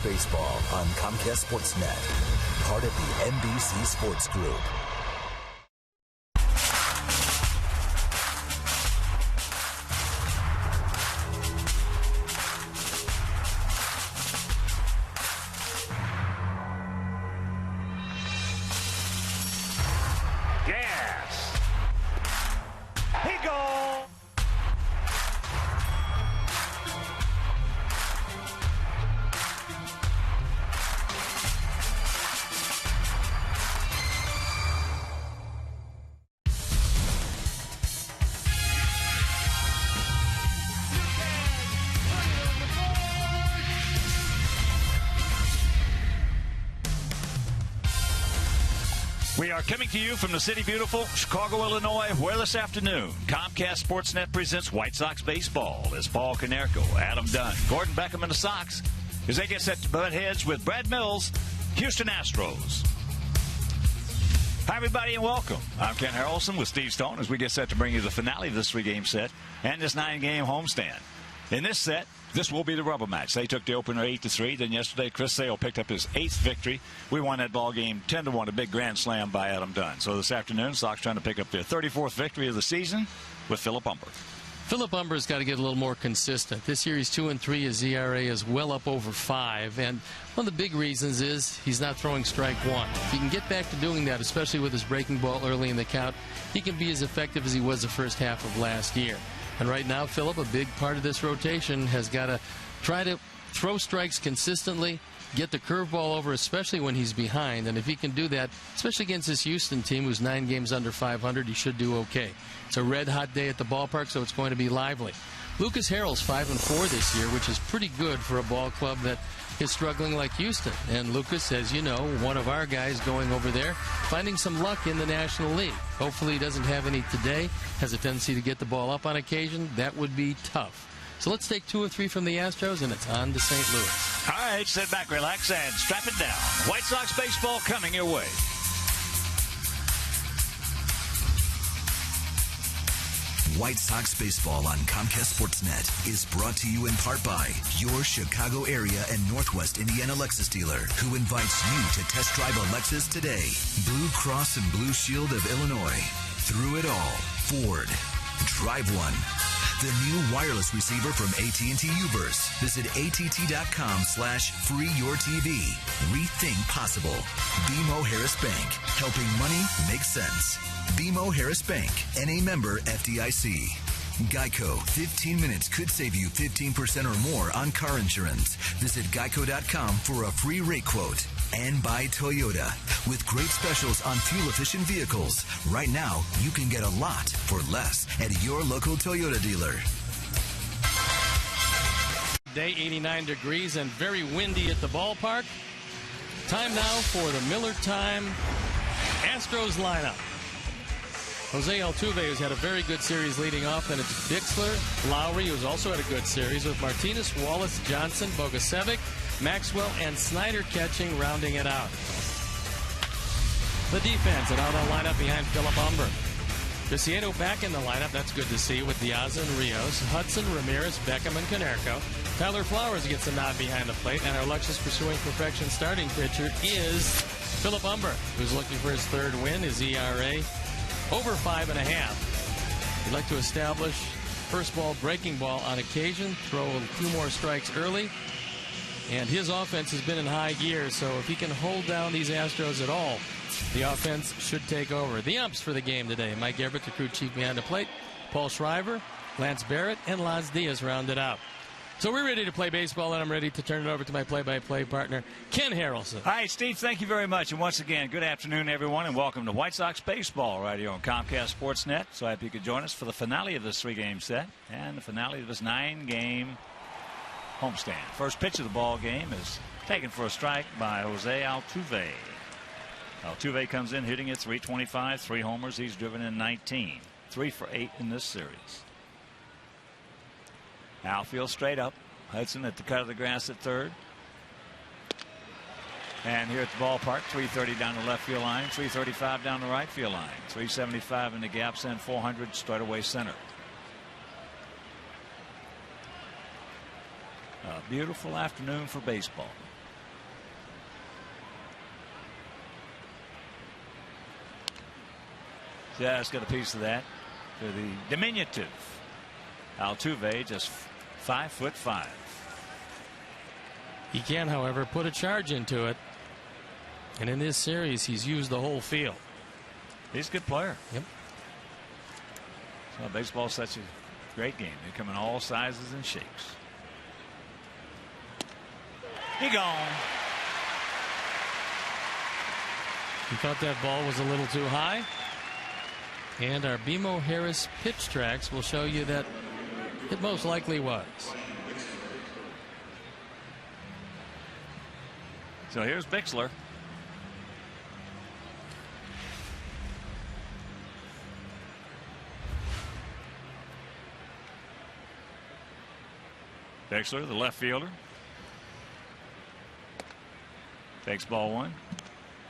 Baseball on Comcast Sportsnet, part of the NBC Sports Group. We are coming to you from the city beautiful Chicago, Illinois, where this afternoon Comcast Sportsnet presents White Sox baseball as Paul Konerko, Adam Dunn, Gordon Beckham and the Sox as they get set to butt heads with Brad Mills, Houston Astros. Hi, everybody, and welcome. I'm Ken Harrelson with Steve Stone as we get set to bring you the finale of this 3-game set and this 9-game homestand. In this set, this will be the rubber match. They took the opener 8-3. Then yesterday, Chris Sale picked up his 8th victory. We won that ball game 10-1, a big grand slam by Adam Dunn. So this afternoon, Sox trying to pick up their 34th victory of the season with Philip Umber. Philip Umber's got to get a little more consistent. This year he's 2-3. His ERA is well up over 5. And one of the big reasons is he's not throwing strike one. If he can get back to doing that, especially with his breaking ball early in the count, he can be as effective as he was the first half of last year. And right now, Philip, a big part of this rotation, has got to try to throw strikes consistently, get the curveball over, especially when he's behind. And if he can do that, especially against this Houston team who's 9 games under 500, he should do okay. It's a red-hot day at the ballpark, so it's going to be lively. Lucas Harrell's 5-4 this year, which is pretty good for a ball club that is struggling like Houston. And Lucas, as you know, one of our guys going over there, finding some luck in the National League. Hopefully he doesn't have any today, has a tendency to get the ball up on occasion. That would be tough. So let's take 2 or 3 from the Astros, and it's on to St. Louis. All right, sit back, relax, and strap it down. White Sox baseball coming your way. White Sox baseball on Comcast Sportsnet is brought to you in part by your Chicago area and Northwest Indiana Lexus dealer, who invites you to test drive a Lexus today. Blue Cross and Blue Shield of Illinois. Through it all, Ford. Drive one. The new wireless receiver from AT&T Uverse. Visit att.com/freeyourtv. Rethink possible. BMO Harris Bank. Helping money make sense. BMO Harris Bank. NA member FDIC. Geico. 15 minutes could save you 15% or more on car insurance. Visit geico.com for a free rate quote. And by Toyota. With great specials on fuel-efficient vehicles. Right now, you can get a lot for less at your local Toyota dealer. Day 89 degrees and very windy at the ballpark. Time now for the Miller Time Astros lineup. Jose Altuve, who's had a very good series leading off, and it's Bixler, Lowry, who's also had a good series, with Martinez, Wallace, Johnson, Bogasevic, Maxwell, and Snyder catching, rounding it out. The defense, an out-on lineup behind Philip Umber. Viciedo back in the lineup, that's good to see, with Diaz and Rios, Hudson, Ramirez, Beckham, and Konerko. Tyler Flowers gets a nod behind the plate, and our Lexus Pursuing Perfection starting pitcher is Philip Umber, who's looking for his 3rd win. His ERA over 5.5. He'd like to establish first ball, breaking ball on occasion, throw a few more strikes early, and his offense has been in high gear, so if he can hold down these Astros at all, the offense should take over. The umps for the game today: Mike Everett, the crew chief behind the plate, Paul Schreiber, Lance Barrett, and Laz Diaz rounded out. So we're ready to play baseball, and I'm ready to turn it over to my play-by-play partner, Ken Harrelson. Hi, Steve. Thank you very much. And once again, good afternoon, everyone, and welcome to White Sox baseball right here on Comcast Sportsnet. So happy you could join us for the finale of this 3-game set and the finale of this 9-game homestand. First pitch of the ball game is taken for a strike by Jose Altuve. Altuve comes in hitting at .325, 3 homers. He's driven in 19, 3 for 8 in this series. Outfield straight up. Hudson at the cut of the grass at 3rd. And here at the ballpark, 330 down the left field line, 335 down the right field line, 375 in the gaps, and 400 straightaway center. A beautiful afternoon for baseball. Just got a piece of that for the diminutive Altuve, just 5'5". He can, however, put a charge into it. And in this series, he's used the whole field. He's a good player. Yep. So baseball's such a great game. They come in all sizes and shapes. He gone. He thought that ball was a little too high. And our BMO Harris pitch tracks will show you that it most likely was. So here's Bixler. Bixler, the left fielder. Takes ball one.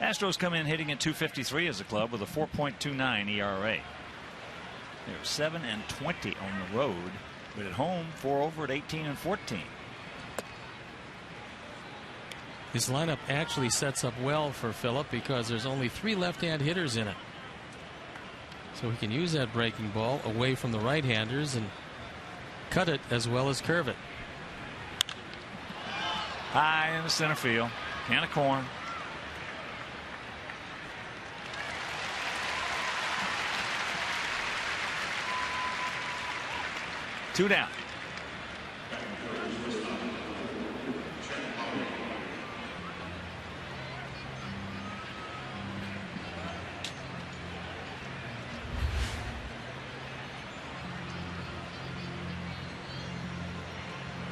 Astros come in hitting at .253 as a club with a 4.29 ERA. They're 7-20 on the road, but at home 4 over at 18-14. His lineup actually sets up well for Phillip because there's only 3 left-hand hitters in it. So he can use that breaking ball away from the right-handers and cut it as well as curve it. High in the center field. Can of corn. Two down.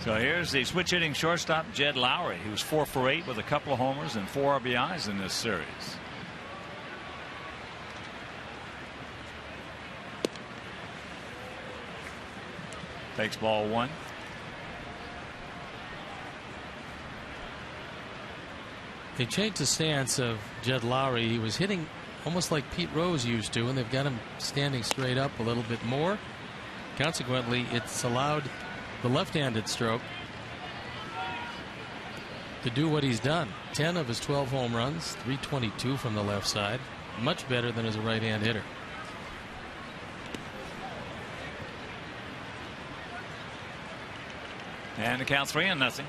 So here's the switch hitting shortstop Jed Lowry, who's 4 for 8 with a couple of homers and 4 RBIs in this series. Takes ball one. They changed the stance of Jed Lowry. He was hitting almost like Pete Rose used to, and they've got him standing straight up a little bit more. Consequently, it's allowed the left-handed stroke to do what he's done. 10 of his 12 home runs, 322 from the left side. Much better than as a right-hand hitter. And the count 3-0.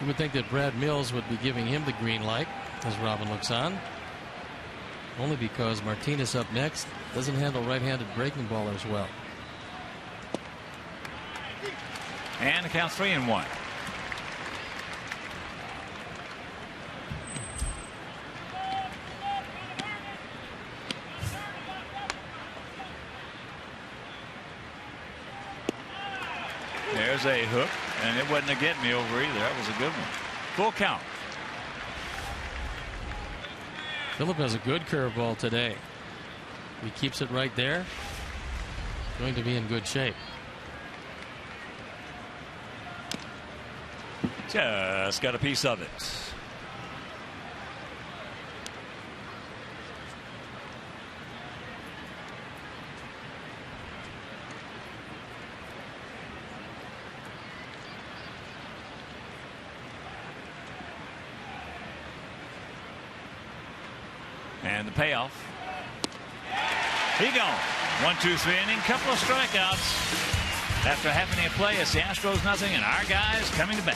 You would think that Brad Mills would be giving him the green light as Robin looks on. Only because Martinez up next doesn't handle right-handed breaking ballers well. And the count 3-1. There's a hook, and it wasn't a get me over either. That was a good one. Full count. Phillip has a good curveball today. He keeps it right there. Going to be in good shape. Just got a piece of it. And the payoff. He gone. 1, 2, 3 inning. Couple of strikeouts. After having a play, it's the Astros nothing, and our guys coming to bat.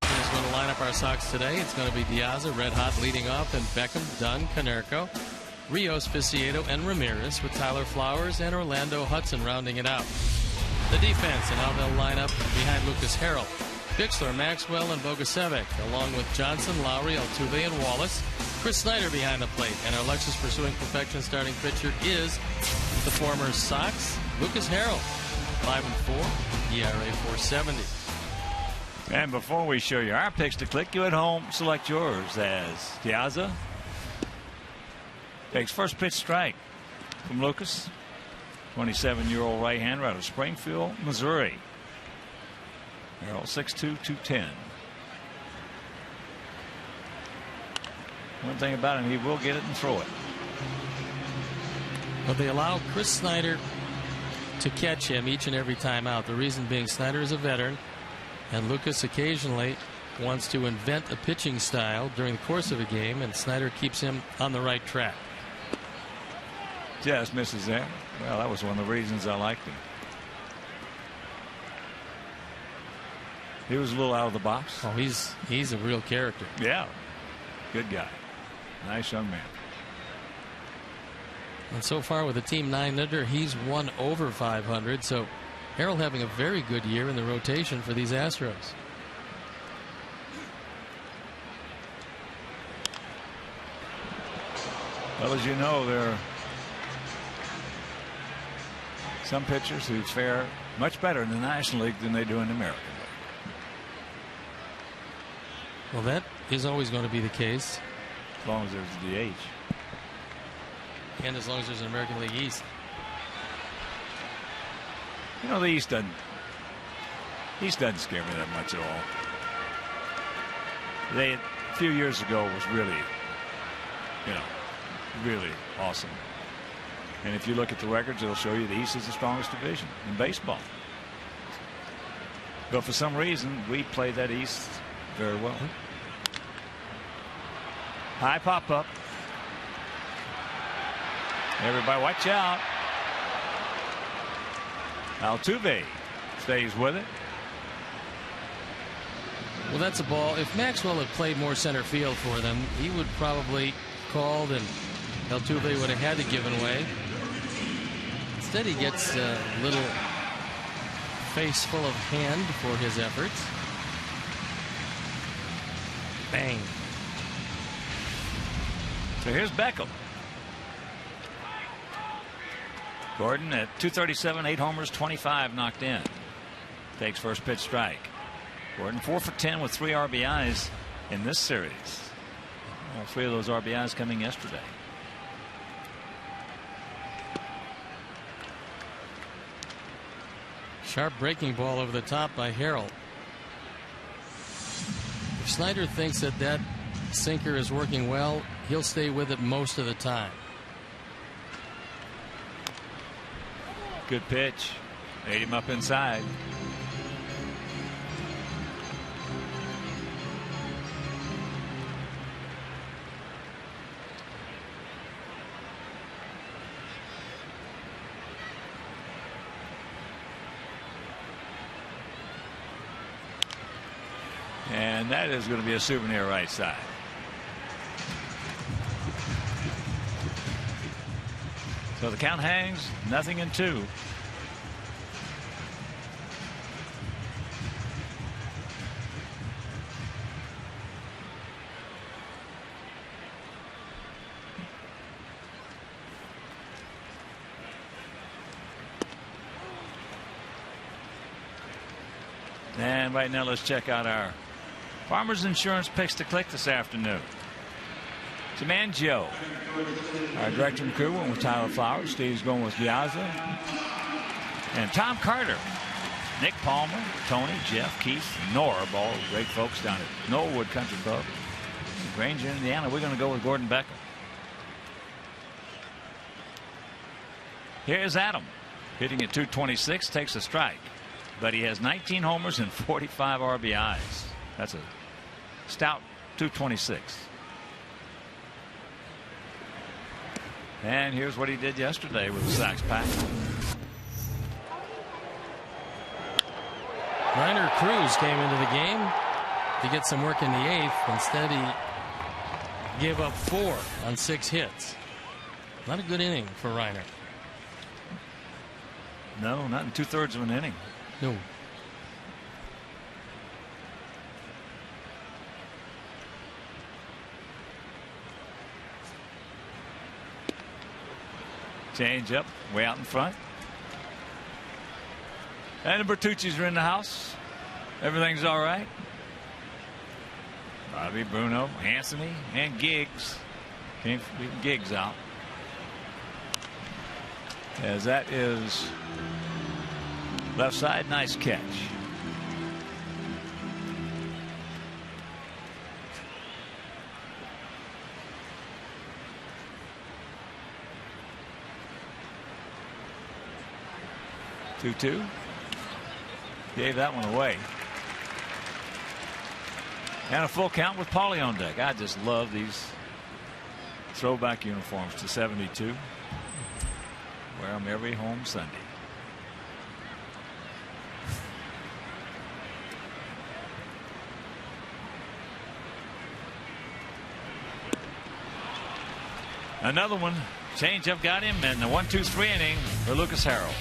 Who's going to line up our Sox today? It's going to be Diaza, red hot leading off, and Beckham, Dunn, Konerko, Rios, Ficiedo, and Ramirez, with Tyler Flowers and Orlando Hudson rounding it out. The defense, and how they'll line up behind Lucas Harrell, Bixler, Maxwell, and Bogusevic, along with Johnson, Lowry, Altuve, and Wallace. Chris Snyder behind the plate, and our Lexus Pursuing Perfection starting pitcher is the former Sox, Lucas Harrell. 5-4, ERA 4.70. And before we show you our picks to click, you at home select yours as Diaza takes first pitch strike from Lucas, 27-year-old right-hander out of Springfield, Missouri. Harrell 6'2", 210. One thing about him, he will get it and throw it. But they allow Chris Snyder to catch him each and every time out. The reason being Snyder is a veteran, and Lucas occasionally wants to invent a pitching style during the course of a game, and Snyder keeps him on the right track. Just misses there. Well, that was one of the reasons I liked him. He was a little out of the box. Oh, he's a real character. Yeah, good guy. Nice young man. And so far with the team 9 under, he's won over 500. So Harrell having a very good year in the rotation for these Astros. Well, as you know, there are some pitchers who fare much better in the National League than they do in the American League. Well, that is always going to be the case. As long as there's a DH. And as long as there's an American League East. You know, the East doesn't scare me that much at all. They, a few years ago, was really, really awesome. And if you look at the records, it'll show you the East is the strongest division in baseball. But for some reason, we play that East very well. High pop up. Everybody watch out. Altuve stays with it. Well, that's a ball. If Maxwell had played more center field for them, he would probably called and Altuve would have had to give it away. Instead, he gets a little face full of hand for his efforts. Bang. So here's Beckham. Gordon at 237, 8 homers, 25 knocked in. Takes first pitch strike. Gordon 4 for 10 with 3 RBIs in this series. All 3 of those RBIs coming yesterday. Sharp breaking ball over the top by Harrell. If Snyder thinks that sinker is working well, he'll stay with it most of the time. Good pitch. Ate him up inside. And that is going to be a souvenir right side. So the count hangs, 0-2. And right now, let's check out our Farmers Insurance picks to click this afternoon. Man Joe. Our director and crew went with Tyler Flowers. Steve's going with Giazza. And Tom Carter. Nick Palmer, Tony, Jeff, Keith, and Nora, all great folks down at Knollwood Country Club in Granger, Indiana. We're going to go with Gordon Beckham. Here's Adam. Hitting at 226, takes a strike. But he has 19 homers and 45 RBIs. That's a stout 226. And here's what he did yesterday with the Sox pack. Reiner Cruz came into the game to get some work in the 8th. Instead, he gave up 4 on 6 hits. Not a good inning for Reiner. No, not in 2/3 of an inning. No. Change up way out in front. And the Bertucci's are in the house. Everything's all right. Bobby, Bruno, Anthony, and Giggs. Can't leave Giggs out. As that is left side, nice catch. Two. Gave that one away. And a full count with Paulie on deck. I just love these throwback uniforms to 72. Wear them every home Sunday. Another one. Changeup got him, and the 1-2-3 inning for Lucas Harrell.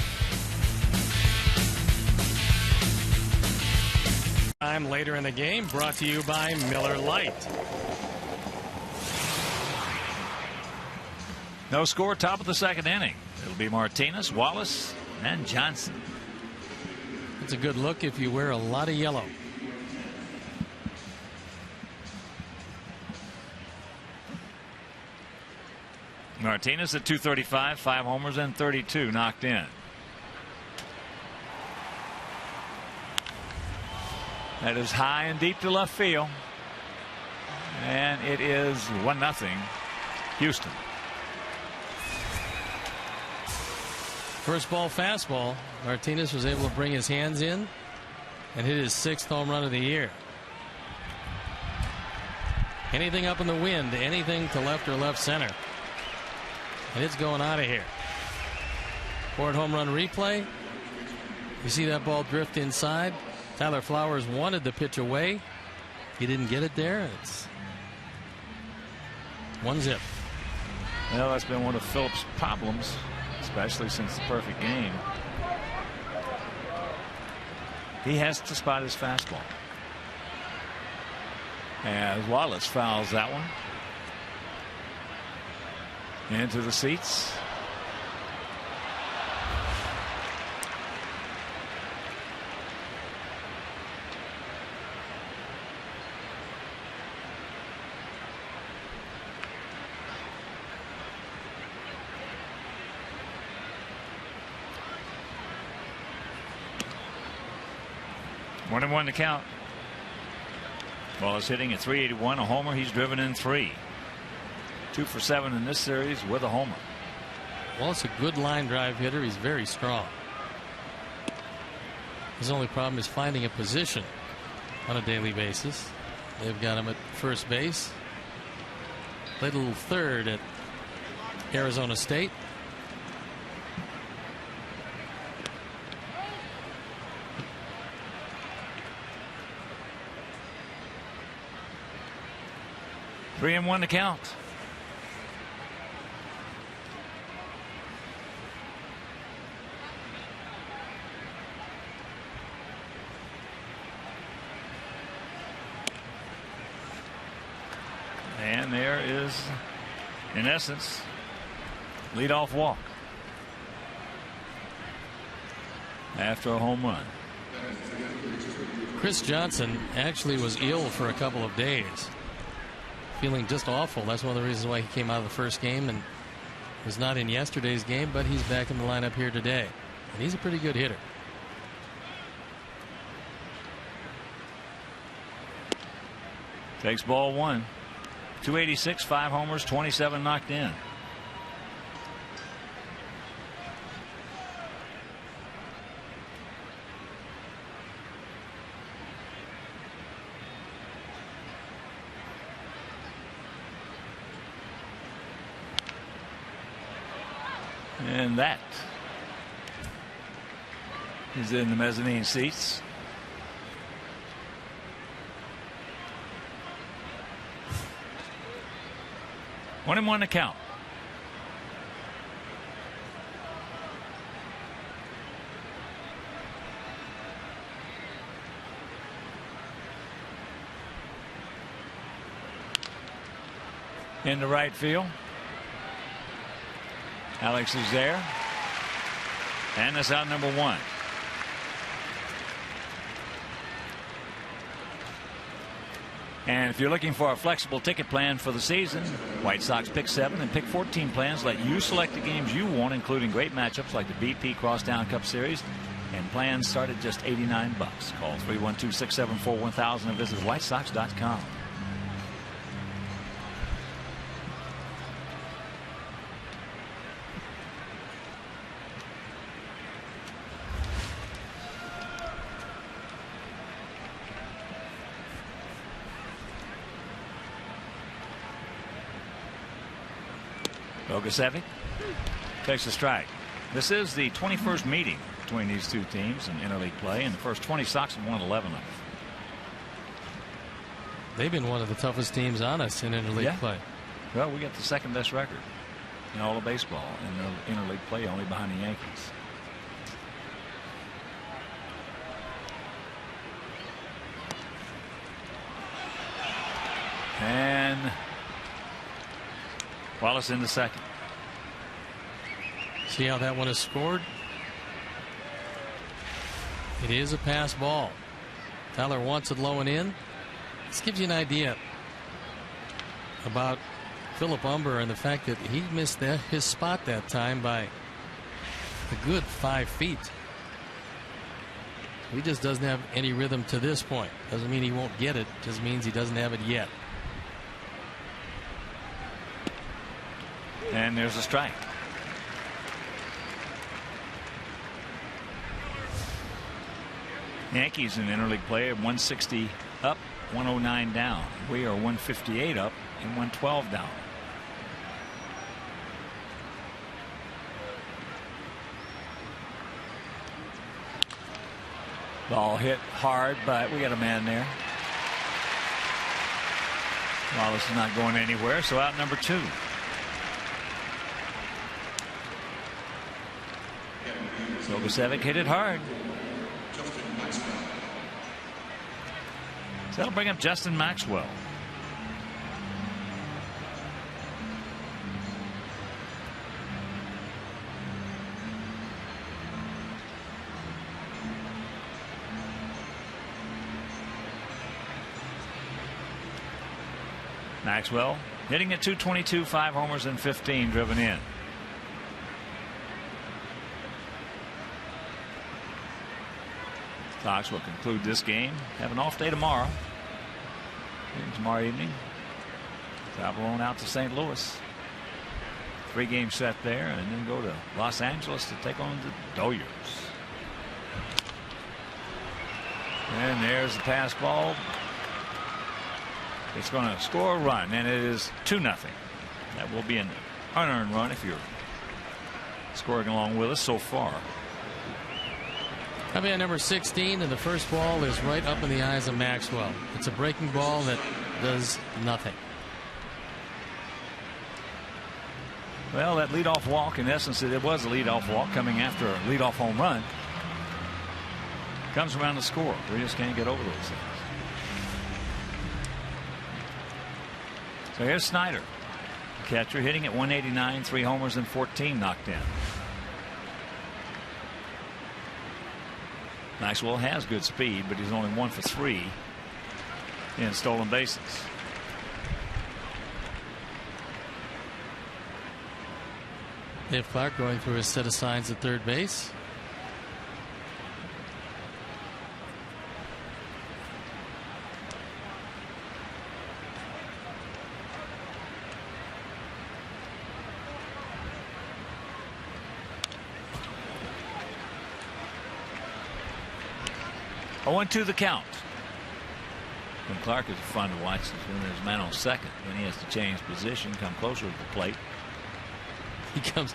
Time later in the game, brought to you by Miller Lite. No score, top of the second inning. It'll be Martinez, Wallace, and Johnson. It's a good look if you wear a lot of yellow. Martinez at 235, 5 homers and 32 knocked in. That is high and deep to left field. And it is 1-0 Houston. First ball fastball. Martinez was able to bring his hands in and hit his 6th home run of the year. Anything up in the wind, anything to left or left center. And it's going out of here. Ford home run replay. You see that ball drift inside. Tyler Flowers wanted the pitch away. He didn't get it there. It's 1-0. Well, that's been one of Phillips' problems, especially since the perfect game. He has to spot his fastball. As Wallace fouls that one into the seats. One and one to count. Wallace hitting at .381, a homer. He's driven in 3. 2 for 7 in this series with a homer. Well, it's a good line drive hitter. He's very strong. His only problem is finding a position on a daily basis. They've got him at first base. Played a little third at Arizona State. Three and one to count. And there is, in essence, leadoff walk after a home run. Chris Johnson actually was ill for a couple of days, feeling just awful. That's one of the reasons why he came out of the first game and was not in yesterday's game, but he's back in the lineup here today. And he's a pretty good hitter. Takes ball one. 286, 5 homers, 27 knocked in. And that is in the mezzanine seats. One and one to count. In the right field. Alex is there. And that's out number 1. And if you're looking for a flexible ticket plan for the season, White Sox Pick 7 and Pick 14 plans let you select the games you want, including great matchups like the BP Crosstown Cup Series. And plans start at just $89. Call 312-674-1000 and visit whitesox.com. Bogusevic takes a strike. This is the 21st meeting between these two teams in interleague play. In the first 20, Sox have won 11 of them. They've been one of the toughest teams on us in interleague play. Well, we got the second best record in all of baseball in the interleague play, only behind the Yankees. And Wallace in the second. See how that one is scored? It is a pass ball. Tyler wants it low and in. This gives you an idea about Philip Humber and the fact that he missed his spot that time by a good 5 feet. He just doesn't have any rhythm to this point. Doesn't mean he won't get it. Just means he doesn't have it yet. And there's a strike. Yankees in interleague play at 160 up, 109 down. We are 158 up and 112 down. Ball hit hard, but we got a man there. Wallace is not going anywhere, so out number 2. Bogusevic hit it hard. So that'll bring up Justin Maxwell. Maxwell hitting at .222, 5 homers and 15 driven in. Sox will conclude this game. Have an off day tomorrow. Tomorrow evening, travel on out to St. Louis. 3-game set there, and then go to Los Angeles to take on the Dodgers. And there's the pass ball. It's going to score a run, and it is 2-0. That will be an unearned run if you're scoring along with us so far. I'll be on number 16, and the first ball is right up in the eyes of Maxwell. It's a breaking ball that does nothing. Well, that leadoff walk, in essence, it was a leadoff walk coming after a leadoff home run. Comes around the score. We just can't get over those things. So here's Snyder, catcher, hitting at 189, 3 homers and 14 knocked in. Maxwell has good speed, but he's only 1 for 3 in stolen bases. Dave Clark going through his set of signs at third base. Oh, 1-2 the count. And Clark is fun to watch. When there's a man on second, then he has to change position, come closer to the plate. He comes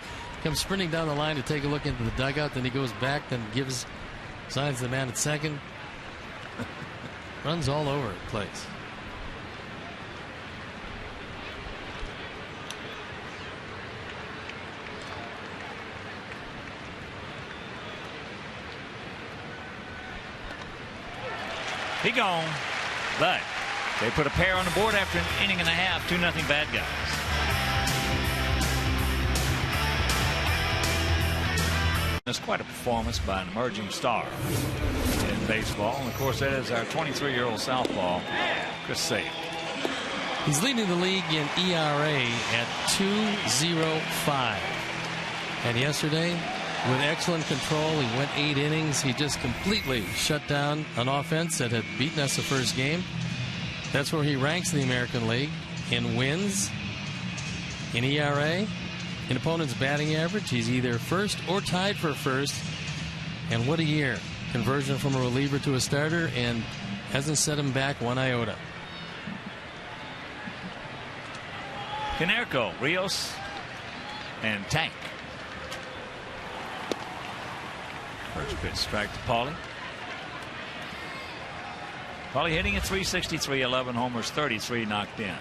sprinting down the line to take a look into the dugout. Then he goes back, then gives signs to the man at second. Runs all over the place. He gone, but they put a pair on the board after an inning and a half. 2-0 bad guys. It's quite a performance by an emerging star in baseball, and of course that is our 23-year-old southpaw, Chris Sale. He's leading the league in ERA at 2.05, and yesterday, with excellent control, he went 8 innings. He just completely shut down an offense that had beaten us the first game. That's where he ranks in the American League in wins, in ERA, in opponent's batting average. He's either first or tied for first. And what a year. Conversion from a reliever to a starter, and hasn't set him back one iota. Canerco, Rios, and Tank. First pitch strike to Paulie. Paulie hitting at .363, 11 homers, 33 knocked in.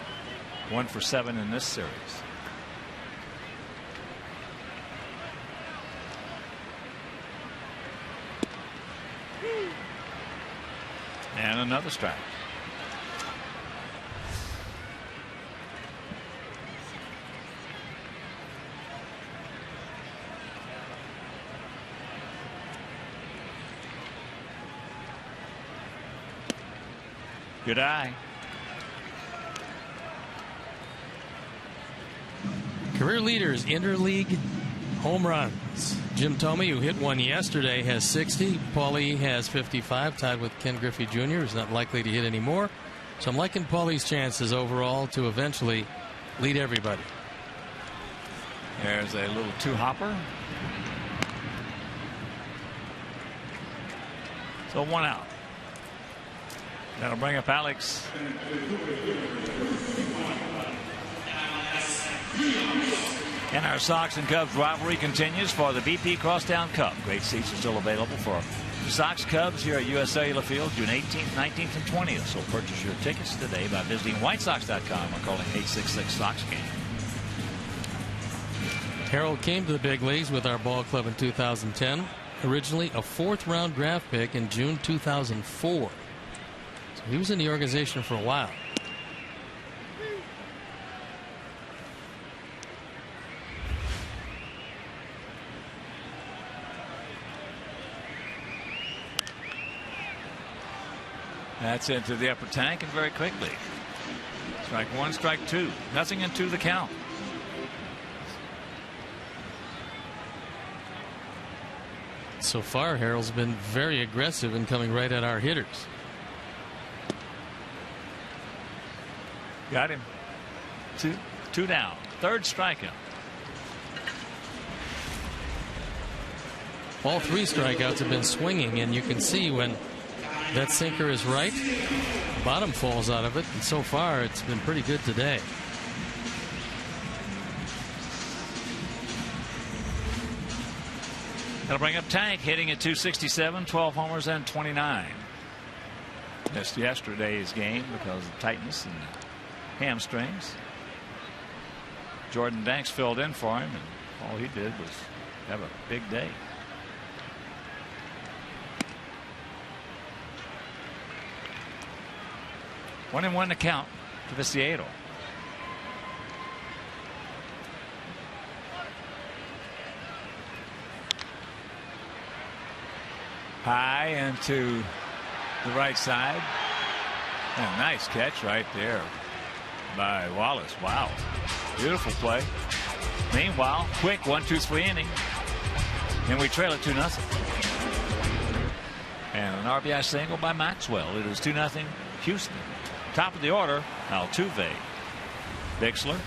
1 for 7 in this series. And another strike. Good eye. Career leaders, interleague home runs. Jim Thome, who hit one yesterday, has 60. Paulie has 55, tied with Ken Griffey Jr., who's not likely to hit any more. So I'm liking Paulie's chances overall to eventually lead everybody. There's a little two-hopper. So 1 out. That'll bring up Alex. And our Sox and Cubs rivalry continues for the BP Crosstown Cup. Great seats are still available for the Sox Cubs here at US Cellular Field June 18th, 19th, and 20th. So purchase your tickets today by visiting whitesox.com or calling 866-SOX-GAME. Harold came to the big leagues with our ball club in 2010. Originally a 4th-round draft pick in June 2004. So he was in the organization for a while. That's into the upper tank and very quickly. Strike 1, strike 2. Nothing into the count. So far, Harold's been very aggressive in coming right at our hitters. Got him. Two down. Third strikeout. All 3 strikeouts have been swinging, and you can see when that sinker is right, the bottom falls out of it, and so far it's been pretty good today. That'll bring up Tank, hitting at .267, 12 homers and 29. Missed yesterday's game because of tightness and hamstrings. Jordan Danks filled in for him, and all he did was have a big day. One and one to count to Viciado. High into the right side. And a nice catch right there by Wallace. Wow. Beautiful play. Meanwhile, quick 1-2-3 inning. And we trail it 2-0. And an RBI single by Maxwell. It is 2-0 Houston. Top of the order, Altuve, Bixler,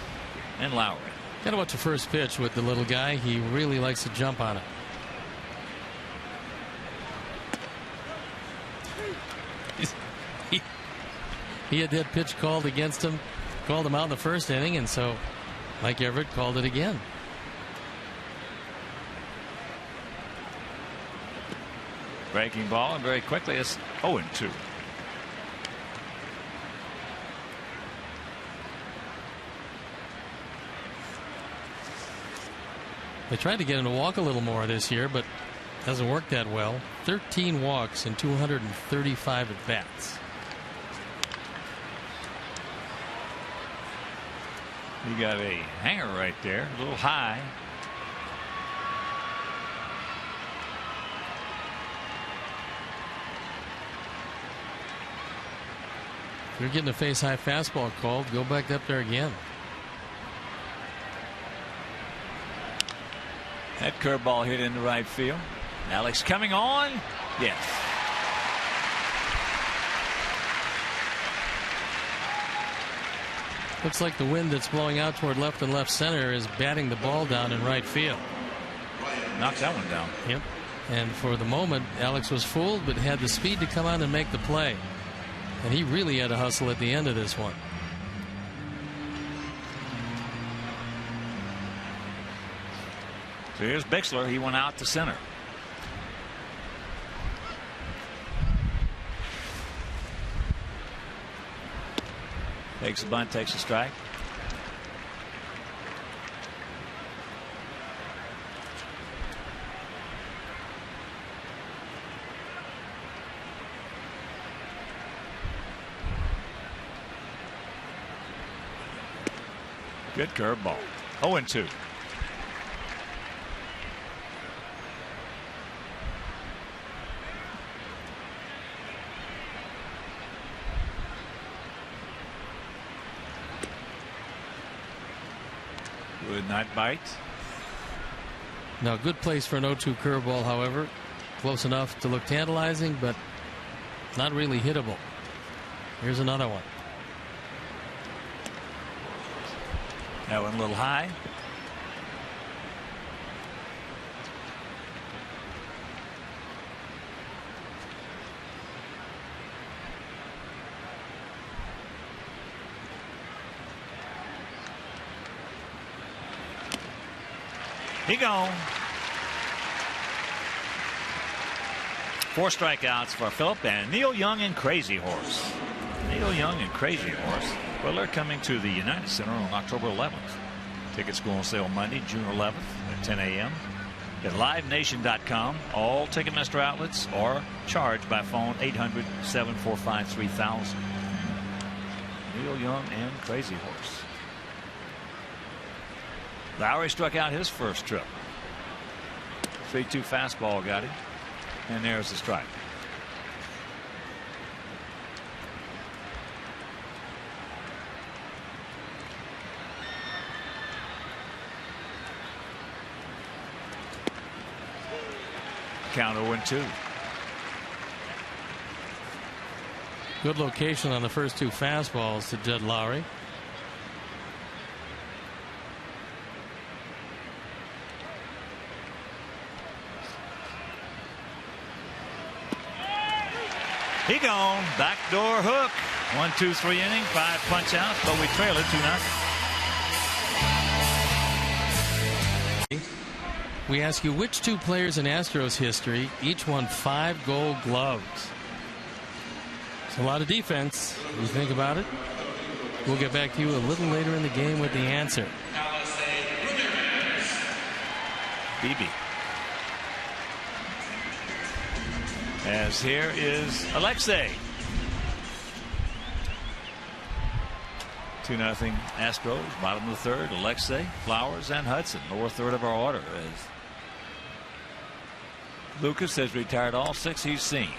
and Lowry. Got to watch the first pitch with the little guy. He really likes to jump on it. He had that pitch called against him, called him out in the first inning, and so Mike Everett called it again. Breaking ball, and very quickly it's 0-2. They tried to get him to walk a little more this year, but hasn't worked that well. 13 walks in 235 at bats. You got a hanger right there, a little high. If you're getting a face high fastball called, go back up there again. That curveball hit into right field. Alex coming on. Yes. Looks like the wind that's blowing out toward left and left center is batting the ball down in right field. Knocked that one down. Yep. And for the moment, Alex was fooled, but had the speed to come on and make the play. And he really had to hustle at the end of this one. So here's Bixler. He went out to center. Takes a bunt, takes a strike. Good curveball. 0-2. Good night bite. Now, good place for an 0-2 curveball, however. Close enough to look tantalizing, but not really hittable. Here's another one. That one a little high. He gone. 4 strikeouts for Phillip and Neil Young and Crazy Horse. Neil Young and Crazy Horse. Well, they're coming to the United Center on October 11th. Tickets go on sale Monday, June 11th at 10 a.m. at livenation.com. All Ticketmaster outlets or charged by phone 800-745-3000. Neil Young and Crazy Horse. Lowry struck out his first trip. 3-2 fastball got him. And there's the strike. Count 0-2. Good location on the first 2 fastballs to Jed Lowry. He gone. Backdoor hook. 1-2-3 inning. 5 punch outs, but we trail it 2-0. We ask you which 2 players in Astros history each won 5 Gold Gloves. It's a lot of defense. You think about it. We'll get back to you a little later in the game with the answer. BB. As here is Alexei. 2-0 Astros. Bottom of the 3rd. Alexei, Flowers, and Hudson. Lower 3rd of our order. As Lucas has retired all 6 he's seen.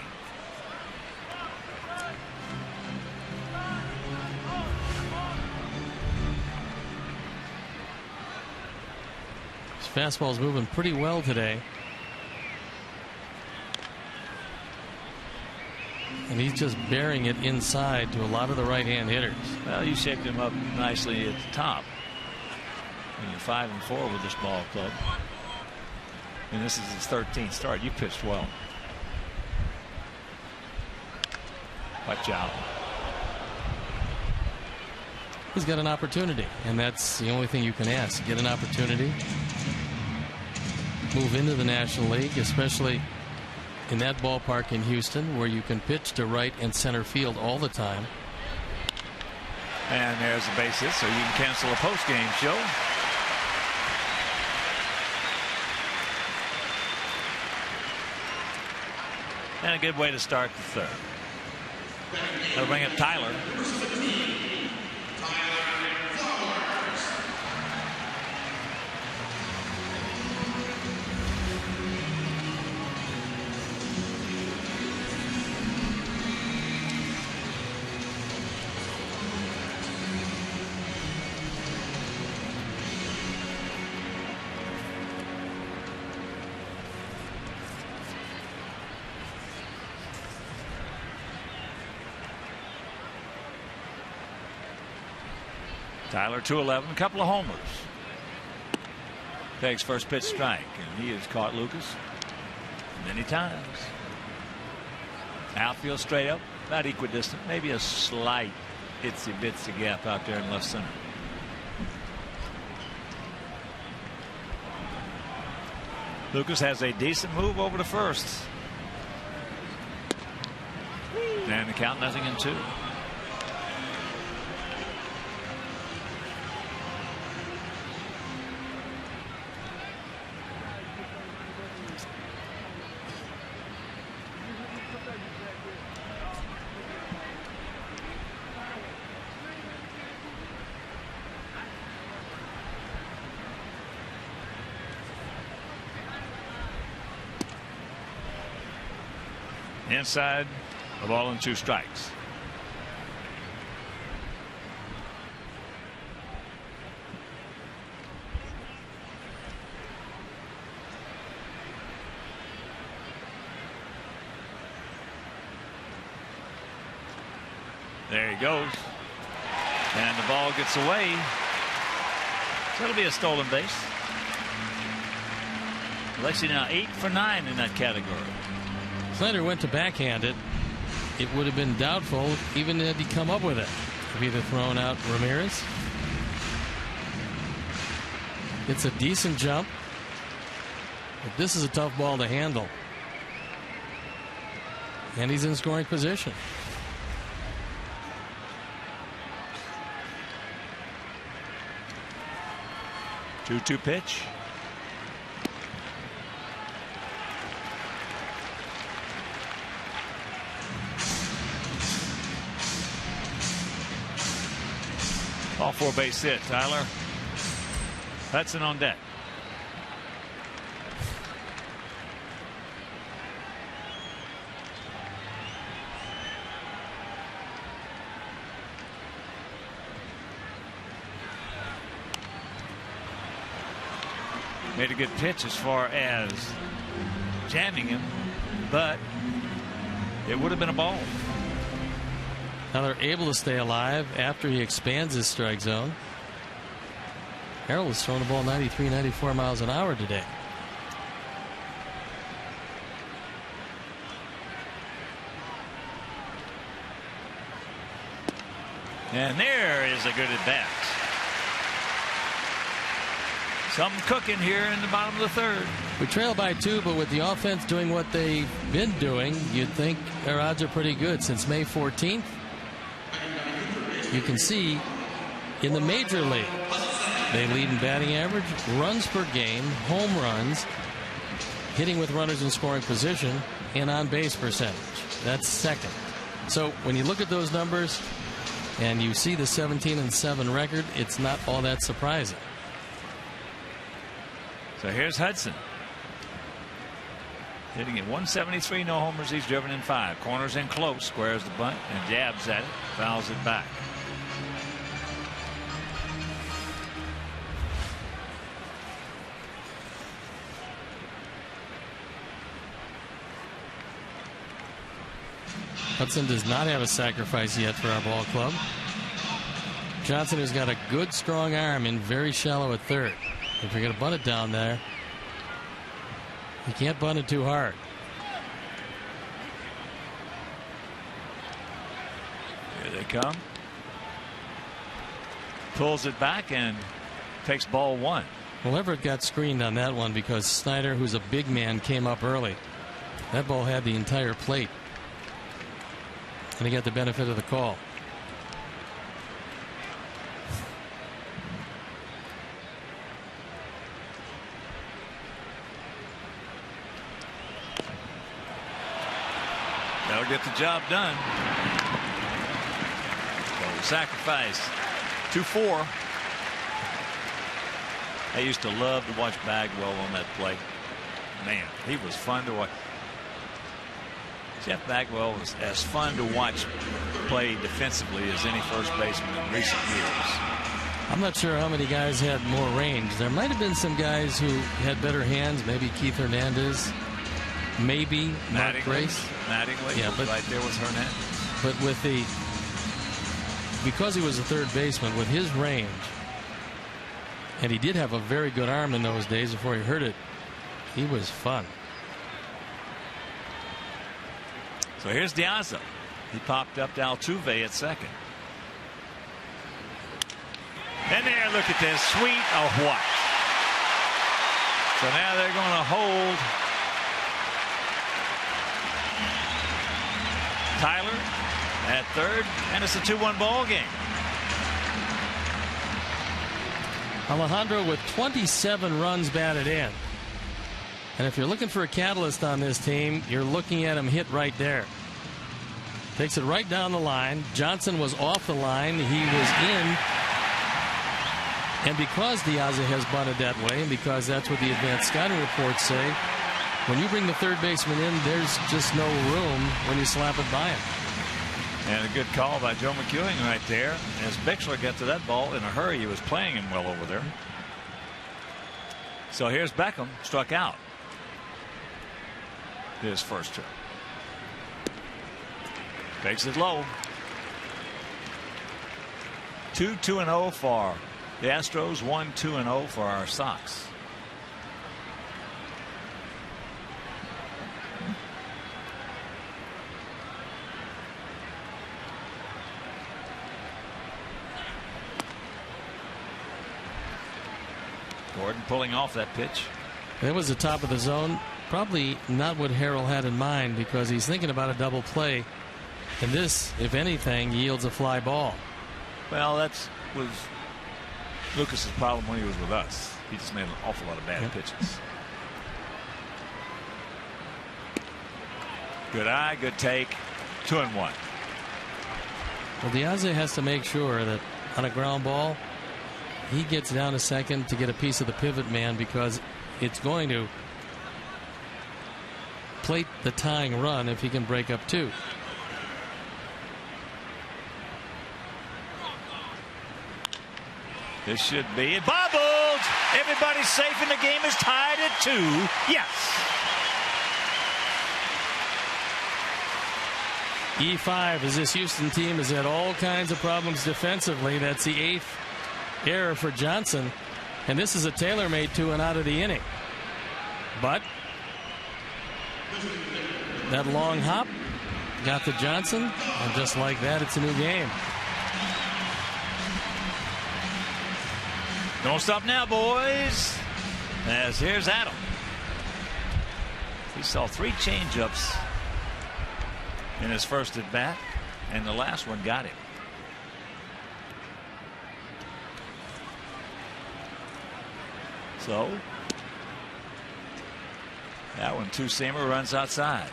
His fastball's moving pretty well today. And he's just bearing it inside to a lot of the right-hand hitters. Well, you shaped him up nicely at the top. And you're 5-4 with this ball club. And this is his 13th start. You pitched well. Watch out. He's got an opportunity, and that's the only thing you can ask. Get an opportunity. Move into the National League, especially in that ballpark in Houston where you can pitch to right and center field all the time. And there's the base hit, so you can cancel a post-game show. And a good way to start the 3rd. That'll bring up Tyler. Tyler 2-11, a couple of homers. Takes first pitch strike, and he has caught Lucas many times. Outfield straight up, about equidistant, maybe a slight itsy bitsy gap out there in left center. Lucas has a decent move over to first. And the count 0-2. Inside, a ball and 2 strikes. There he goes. And the ball gets away. So it'll be a stolen base. Alexi now 8 for 9 in that category. Snyder went to backhand it. It would have been doubtful even had he come up with it. If he'd have thrown out Ramirez. It's a decent jump. But this is a tough ball to handle. And he's in scoring position. 2-2 pitch. All 4 base hit. Tyler Hudson on deck. Made a good pitch as far as jamming him, but it would have been a ball. Now they're able to stay alive after he expands his strike zone. Harold was throwing the ball 93, 94 miles an hour today. And there is a good at bat. Something cooking here in the bottom of the 3rd. We trail by 2, but with the offense doing what they've been doing, you'd think their odds are pretty good. Since May 14th, you can see in the major league, they lead in batting average, runs per game, home runs, hitting with runners in scoring position, and on base percentage. That's second. So when you look at those numbers and you see the 17-7 record, it's not all that surprising. So here's Hudson. Hitting at 173, no homers. He's driven in 5. Corners in close, squares the bunt, and jabs at it, fouls it back. Hudson does not have a sacrifice yet for our ball club. Johnson has got a good strong arm in very shallow at 3rd. If you're going to bunt it down there, you can't bunt it too hard. Here they come. Pulls it back and takes ball 1. Well, Everett got screened on that one because Snyder, who's a big man, came up early. That ball had the entire plate. And he got the benefit of the call. That'll get the job done. So sacrifice 2-4. I used to love to watch Bagwell on that play. Man, he was fun to watch. Jeff Bagwell was as fun to watch play defensively as any first baseman in recent years. I'm not sure how many guys had more range. There might have been some guys who had better hands. Maybe Keith Hernandez. Maybe Mark Grace. Mattingly, yeah, but right there was Hernandez. But with because he was a third baseman, with his range, and he did have a very good arm in those days before he hurt it, he was fun. So here's Diazza. He popped up to Altuve at 2nd. And there, look at this. Sweet of what? So now they're going to hold Tyler at third, and it's a 2-1 ball game. Alejandro with 27 runs batted in. And if you're looking for a catalyst on this team, you're looking at him hit right there. Takes it right down the line. Johnson was off the line. He was in. And because Diaza has bunted that way, and because that's what the advanced scouting reports say, when you bring the third baseman in, there's just no room when you slap it by him. And a good call by Joe McEwing right there. As Bixler got to that ball in a hurry, he was playing him well over there. So here's Beckham, struck out. His first trip. Takes it low. 2-2-0 for the Astros, 1-2-0 for our Sox. Gordon pulling off that pitch. That was the top of the zone. Probably not what Harrell had in mind, because he's thinking about a double play. And this, if anything, yields a fly ball. Well, that was Lucas's problem when he was with us. He just made an awful lot of bad pitches. Good eye, good take. 2-1. Well, Diaza has to make sure that on a ground ball, he gets down to second to get a piece of the pivot man, because it's going to plate the tying run if he can break up two. This should be it. Bobbled! Everybody's safe and the game is tied at 2. Yes. E5, as this Houston team has had all kinds of problems defensively. That's the 8th error for Johnson. And this is a tailor-made 2 and out of the inning. But that long hop got to Johnson, and just like that, it's a new game. Don't stop now, boys. As here's Adam. He saw 3 changeups in his first at bat, and the last one got him. So that one, two-seamer, runs outside.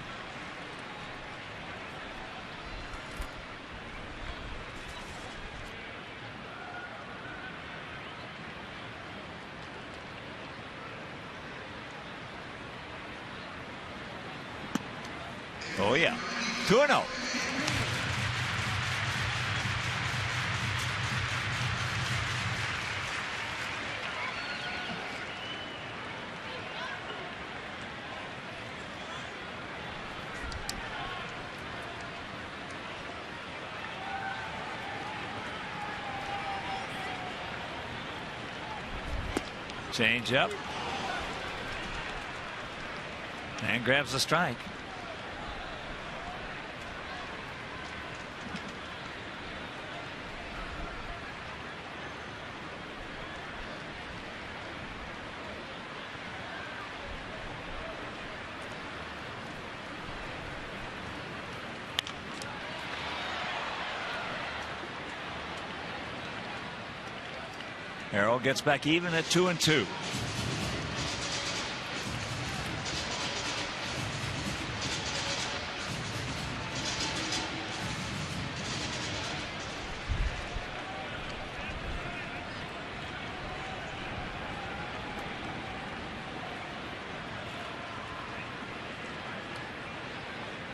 Oh yeah, 2-0. Change up. And grabs the strike. Harrell gets back even at 2-2.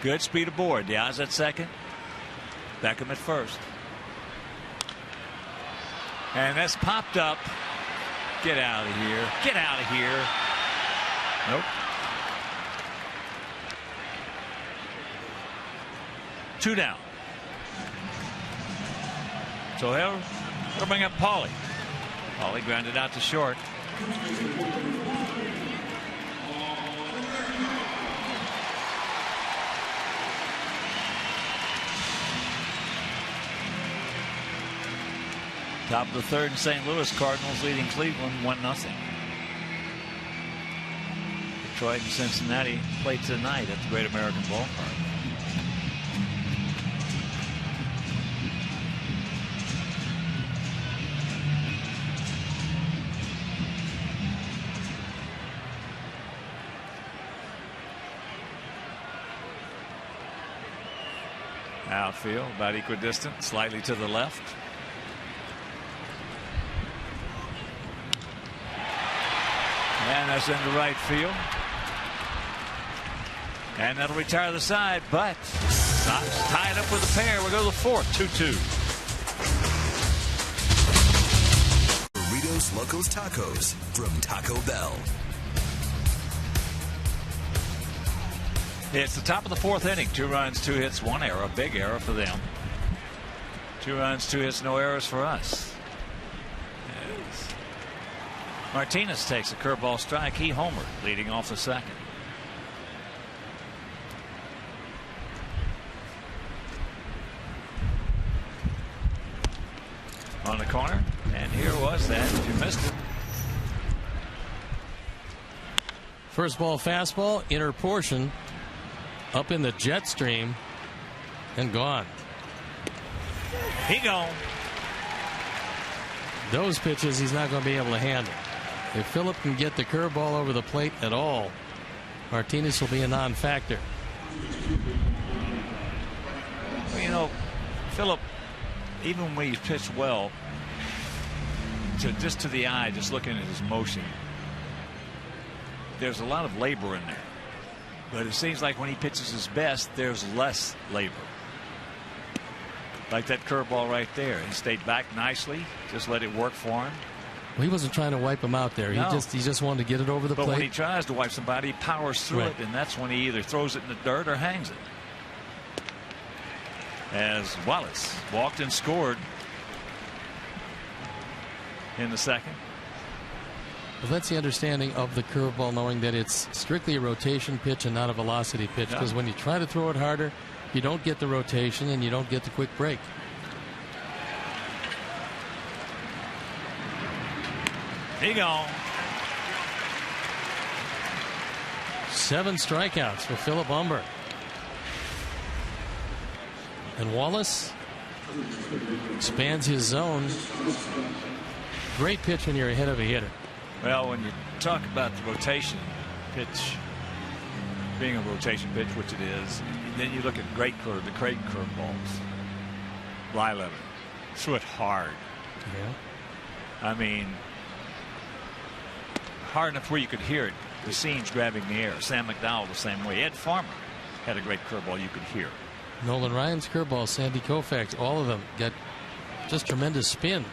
Good speed aboard. Diaz at second. Beckham at first. And that's popped up. Get out of here. Get out of here. Nope. 2 down. So he'll bring up Pauly. Pauly grounded out to short. Top of the third in St. Louis, Cardinals leading Cleveland 1-0. Detroit and Cincinnati play tonight at the Great American Ballpark. Outfield, about equidistant, slightly to the left. And that's into right field. And that'll retire the side, but Sox tied up with a pair. We'll go to the fourth, 2-2. Burritos Locos Tacos from Taco Bell. It's the top of the fourth inning. 2 runs, 2 hits, 1 error. Big error for them. 2 runs, 2 hits, no errors for us. As Martinez takes a curveball strike. He homered, leading off the second. On the corner, and here was that. You missed it. First ball fastball, inner portion, up in the jet stream, and gone. He gone. Those pitches he's not going to be able to handle. If Phillip can get the curveball over the plate at all, Martinez will be a non-factor. Well, you know, Phillip, even when he's pitched well, just to the eye, just looking at his motion, there's a lot of labor in there. But it seems like when he pitches his best, there's less labor. Like that curveball right there. He stayed back nicely, just let it work for him. Well, he wasn't trying to wipe him out there. No. He just wanted to get it over the plate. But when he tries to wipe somebody, he powers through Right. it, and that's when he either throws it in the dirt or hangs it. As Wallace walked and scored in the second. Well, that's the understanding of the curveball, knowing that it's strictly a rotation pitch and not a velocity pitch. Because when you try to throw it harder, you don't get the rotation and you don't get the quick break. He gone. 7 strikeouts for Phillip Humber. And Wallace expands his zone. Great pitch when you're ahead of a hitter. Well, when you talk about the rotation pitch being a rotation pitch, which it is, then you look at the Creighton curveballs. Blyleven threw it hard. Yeah. I mean, hard enough where you could hear it. The seams grabbing the air. Sam McDowell the same way. Ed Farmer had a great curveball you could hear. Nolan Ryan's curveball, Sandy Koufax, all of them got just tremendous spin.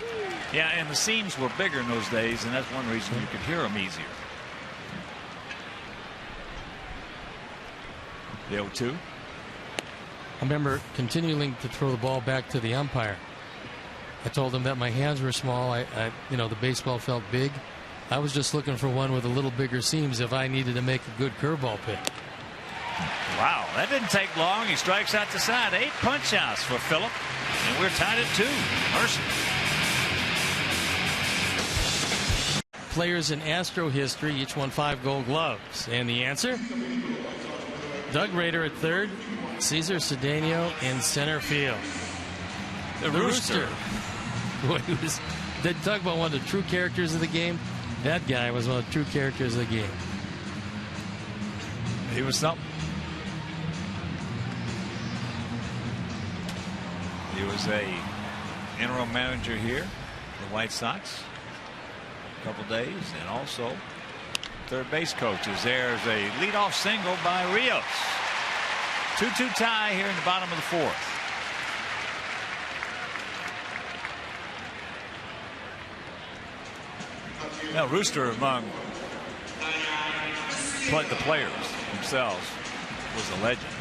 Yeah, and the seams were bigger in those days, and that's one reason you could hear them easier. The 0-2. I remember continuing to throw the ball back to the umpire. I told him that my hands were small. The baseball felt big. I was just looking for one with a little bigger seams if I needed to make a good curveball pitch. Wow, that didn't take long. He strikes out the side. 8 punch outs for Phillip, and we're tied at 2. Mercy. Players in Astro history each won 5 Gold Gloves. And the answer? Doug Rader at third, Cesar Cedeno in center field. The Rooster. Boy, they talk about one of the true characters of the game. That guy was one of the true characters of the game. He was something. He was a interim manager here, the White Sox, a couple days, and also third base coaches. There's a leadoff single by Rios. 2-2 tie here in the bottom of the fourth. Now Rooster, among the players themselves, was a legend.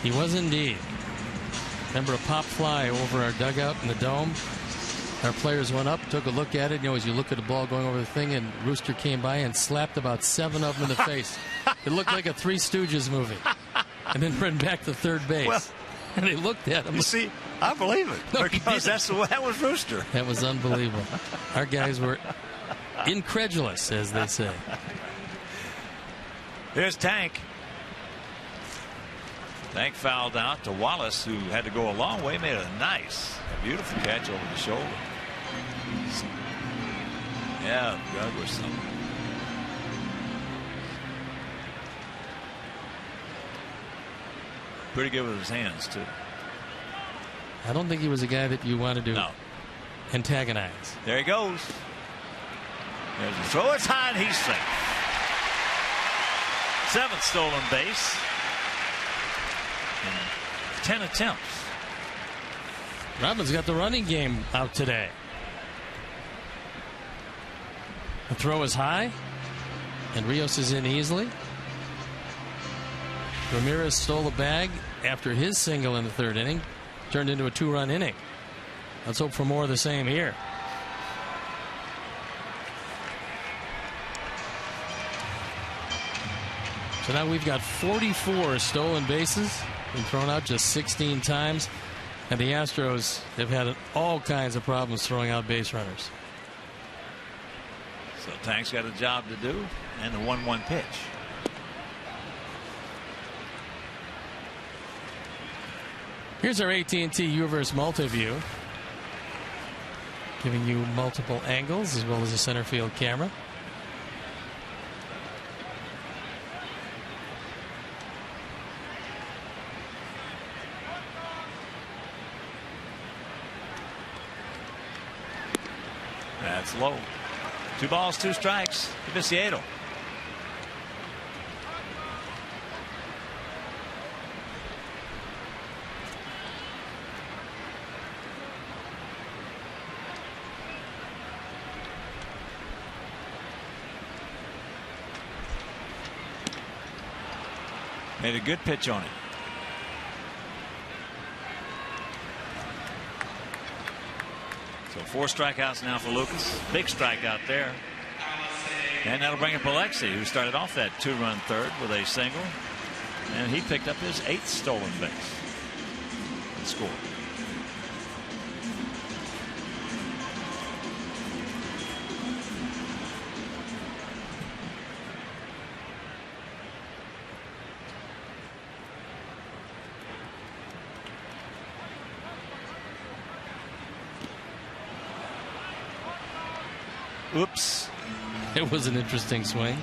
He was indeed. Remember a pop fly over our dugout in the dome? Our players went up, took a look at it. As you look at the ball going over the thing, and Rooster came by and slapped about 7 of them in the face. It looked like a Three Stooges movie. And then ran back to third base. Well, and they looked at him. You see, I believe it. No, because that was Rooster. That was unbelievable. Our guys were incredulous, as they say. Here's Tank. Tank fouled out to Wallace, who had to go a long way, made a beautiful catch over the shoulder. Yeah, God was something. Pretty good with his hands, too. I don't think he was a guy that you wanted to antagonize. There he goes. There's a throw. It's high, and he's safe. 7th stolen base. And 10 attempts. Robin's got the running game out today. The throw is high, and Rios is in easily. Ramirez stole the bag after his single in the 3rd inning. Turned into a 2-run inning. Let's hope for more of the same here. So now we've got 44 stolen bases. Been thrown out just 16 times. And the Astros have had all kinds of problems throwing out base runners. So Tank's got a job to do. And the 1-1 pitch. Here's our AT&T UVerse Multi-View, giving you multiple angles as well as a center field camera. That's low. 2 balls, 2 strikes to Viciado. Made a good pitch on it. So 4 strikeouts now for Lucas. Big strikeout there. And that'll bring up Alexi, who started off that 2-run 3rd with a single. And he picked up his 8th stolen base and scored. Oops. It was an interesting swing.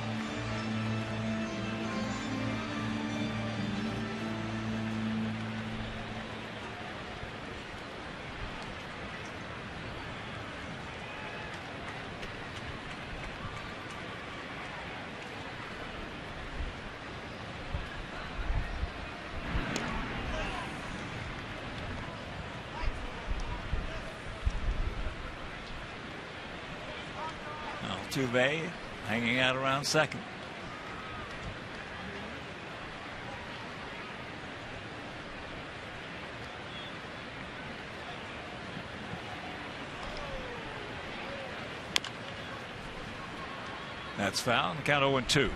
Altuve hanging out around second. That's foul. Count 0-2.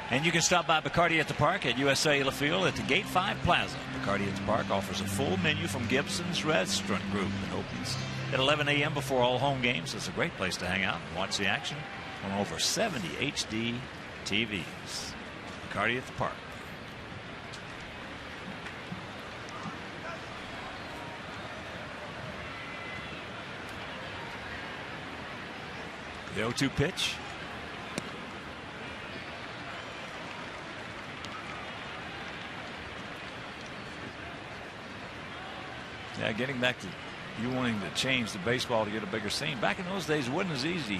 And you can stop by Bacardi at the Park at US Cellular Field at the Gate 5 Plaza. Bacardi at the Park offers a full menu from Gibson's Restaurant Group and opens at 11 a.m. before all home games. It's a great place to hang out and watch the action on over 70 HD TVs. Bacardi at the Park. The 0-2 pitch. Yeah, getting back to you wanting to change the baseball to get a bigger seam. Back in those days, it wasn't as easy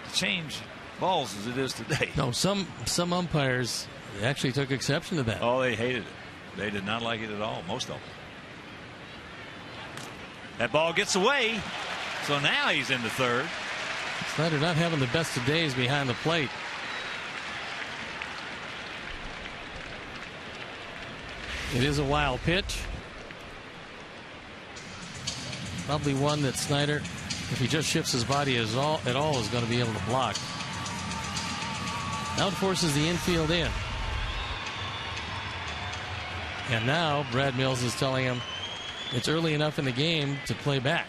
to change balls as it is today. No, some umpires actually took exception to that. Oh, they hated it. They did not like it at all, most of them. That ball gets away, so now he's into third. Snyder not having the best of days behind the plate. It is a wild pitch. Probably one that Snyder, if he just shifts his body at all, is going to be able to block. Now it forces the infield in. And now Brad Mills is telling him it's early enough in the game to play back.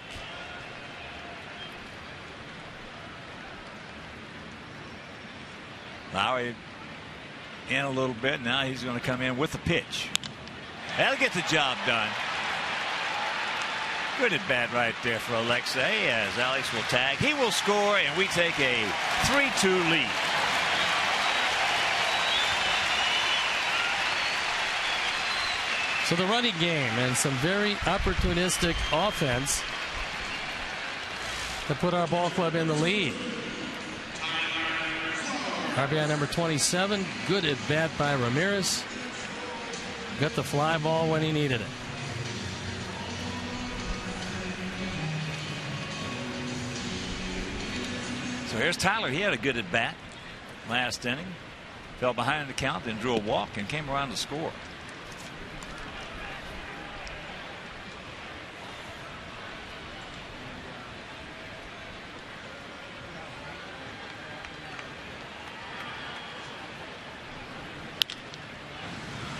Lowry in a little bit. Now he's going to come in with the pitch. That'll get the job done. Good at bat right there for Alexei, as Alex will tag. He will score, and we take a 3-2 lead. So the running game and some very opportunistic offense that put our ball club in the lead. RBI number 27, good at bat by Ramirez. Got the fly ball when he needed it. So here's Tyler. He had a good at bat last inning. Fell behind the count, then drew a walk and came around to score.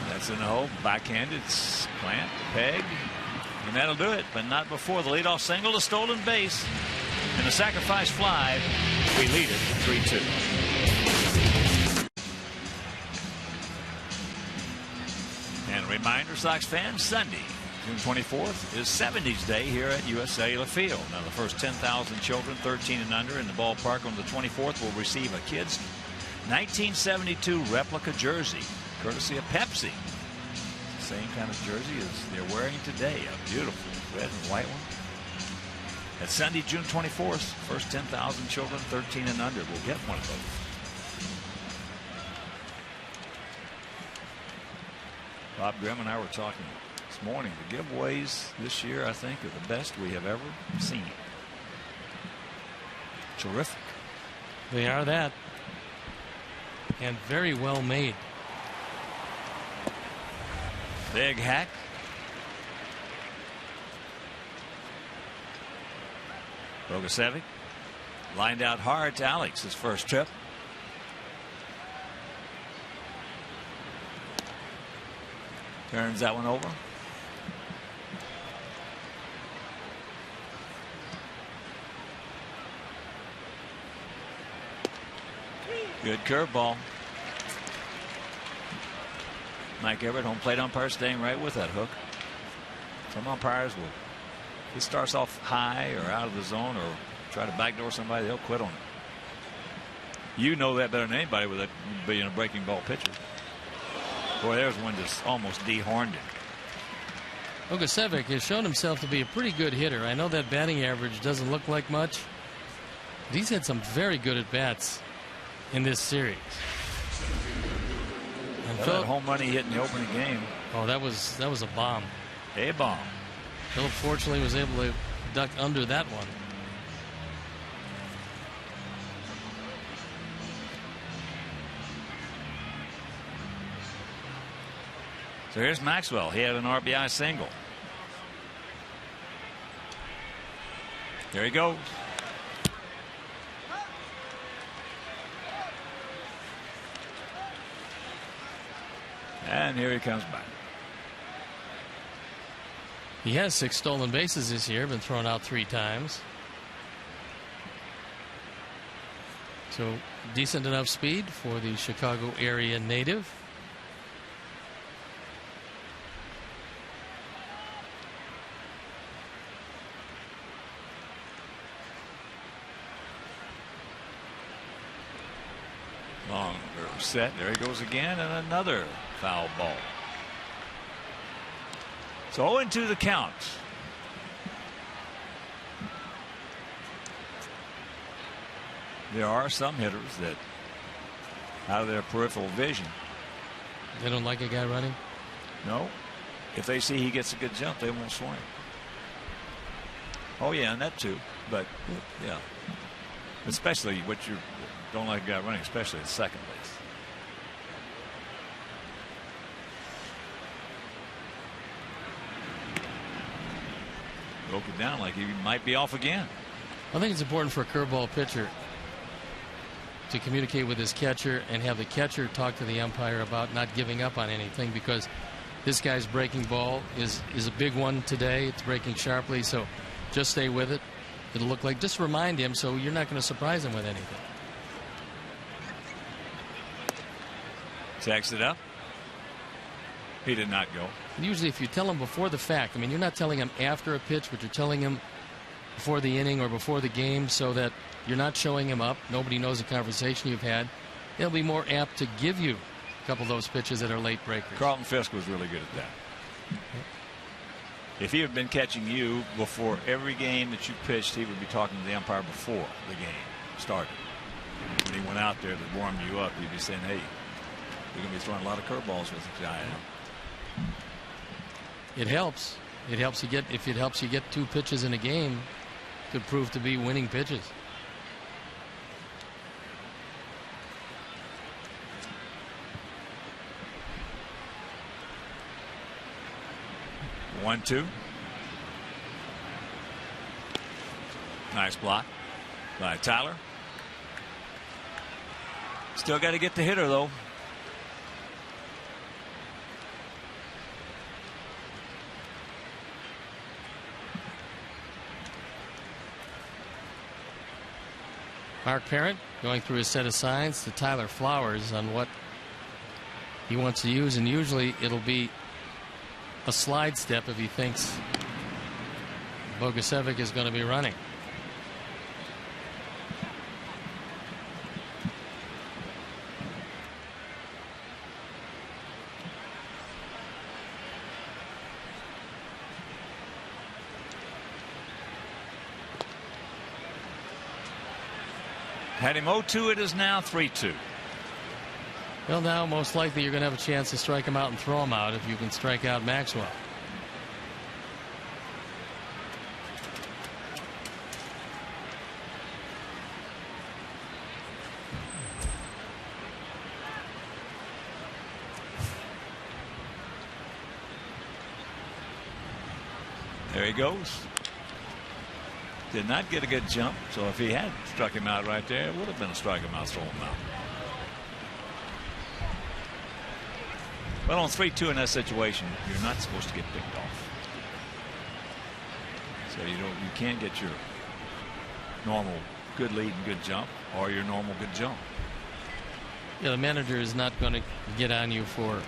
That's in the hole. Backhanded slant, peg, and that'll do it, but not before the leadoff single to stolen base. And the sacrifice fly, we lead it 3-2. And a reminder, Sox fans, Sunday, June 24th, is 70s Day here at US Cellular Field. Now, the first 10,000 children 13 and under in the ballpark on the 24th will receive a kid's 1972 replica jersey, courtesy of Pepsi. Same kind of jersey as they're wearing today, a beautiful red and white one. That's Sunday, June 24th. First 10,000 children 13 and under will get one of those. Bob Grimm and I were talking this morning. The giveaways this year, I think, are the best we have ever seen. Terrific. They are that. And very well made. Big hack. Bogusevic lined out hard to Alex, his first trip. Turns that one over. Good curveball. Mike Everett, home plate umpire, staying right with that hook. Some umpires will, if it starts off high or out of the zone or try to backdoor somebody, they'll quit on it. You know that better than anybody with it being a breaking ball pitcher. Boy, there's one just almost dehorned it. Bogusevic has shown himself to be a pretty good hitter. I know that batting average doesn't look like much, but he's had some very good at bats in this series. And that home run he hit in the opening game. Oh, that was a bomb. A bomb. Philip fortunately was able to duck under that one. So here's Maxwell. He had an RBI single. There he goes. And here he comes back. He has 6 stolen bases this year, been thrown out 3 times. So decent enough speed for the Chicago area native. Longer set. There he goes again, and another foul ball. So 0-2 the count. There are some hitters that, out of their peripheral vision, they don't like a guy running. No, if they see he gets a good jump, they won't swing. Oh yeah, and that too. But yeah, especially what you don't like a guy running, especially at second base. Broke it down like he might be off again. I think it's important for a curveball pitcher to communicate with his catcher and have the catcher talk to the umpire about not giving up on anything, because this guy's breaking ball is a big one today. It's breaking sharply, so just stay with it. It'll look like, just remind him so you're not going to surprise him with anything. Checks it up. He did not go. Usually if you tell him before the fact, I mean, you're not telling him after a pitch, but you're telling him before the inning or before the game so that you're not showing him up. Nobody knows the conversation you've had. He'll be more apt to give you a couple of those pitches that are late breakers. Carlton Fisk was really good at that. If he had been catching you before every game that you pitched, he would be talking to the umpire before the game started. When he went out there to warm you up, he'd be saying, hey, you're going to be throwing a lot of curveballs with the guy. It helps. It helps you get, if it helps you get 2 pitches in a game, could prove to be winning pitches. One, two. Nice block by Tyler. Still got to get the hitter, though. Mark Parent going through his set of signs to Tyler Flowers on what he wants to use, and usually it'll be a slide step if he thinks Bogusevic is going to be running. Had him 0-2. It is now 3-2. Well, now most likely you're going to have a chance to strike him out and throw him out if you can strike out Maxwell. There he goes. Did not get a good jump, so if he had struck him out right there, it would have been a strike him out, throw him out. But on 3-2 in that situation, you're not supposed to get picked off. So you can't get your normal good lead and good jump or your normal good jump. Yeah, the manager is not going to get on you for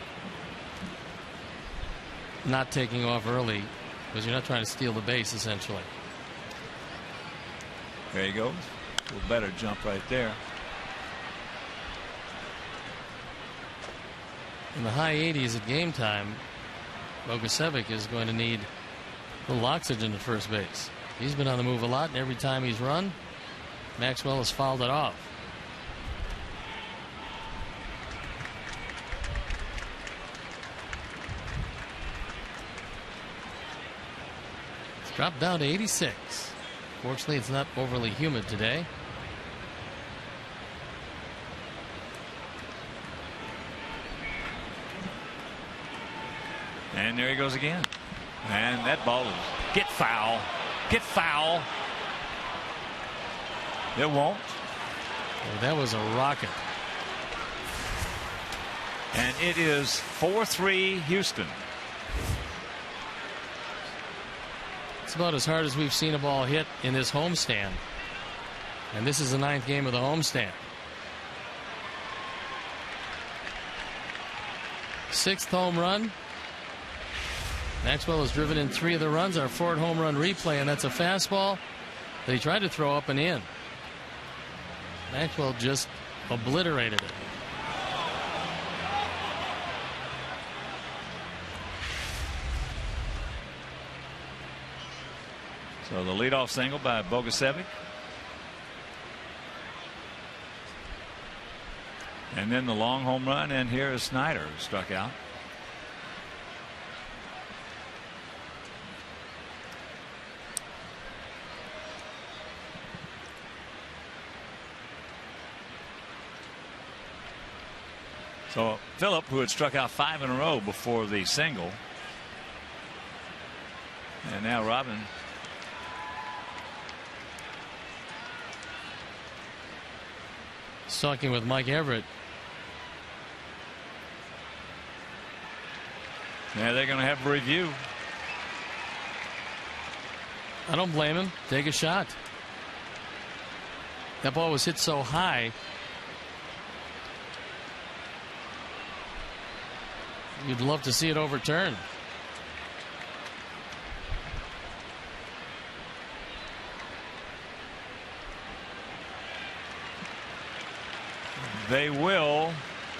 not taking off early because you're not trying to steal the base, essentially. There he goes. A little better jump right there. In the high 80s at game time, Bogusevic is going to need a little oxygen at first base. He's been on the move a lot, and every time he's run, Maxwell has fouled it off. It's dropped down to 86. Fortunately, it's not overly humid today. And there he goes again. And that ball is get foul. Get foul. It won't. Well, that was a rocket. And it is 4-3 Houston. It's about as hard as we've seen a ball hit in this homestand. And this is the 9th game of the homestand. 6th home run. Maxwell has driven in 3 of the runs. Our 4th home run replay, and that's a fastball that he tried to throw up and in. Maxwell just obliterated it. So the leadoff single by Bogusevic. And then the long home run, and here is Snyder, who struck out. So Phillip, who had struck out 5 in a row before the single, and now Robin talking with Mike Everett. Yeah, they're going to have a review. I don't blame him. Take a shot. That ball was hit so high. you'd love to see it overturned. They will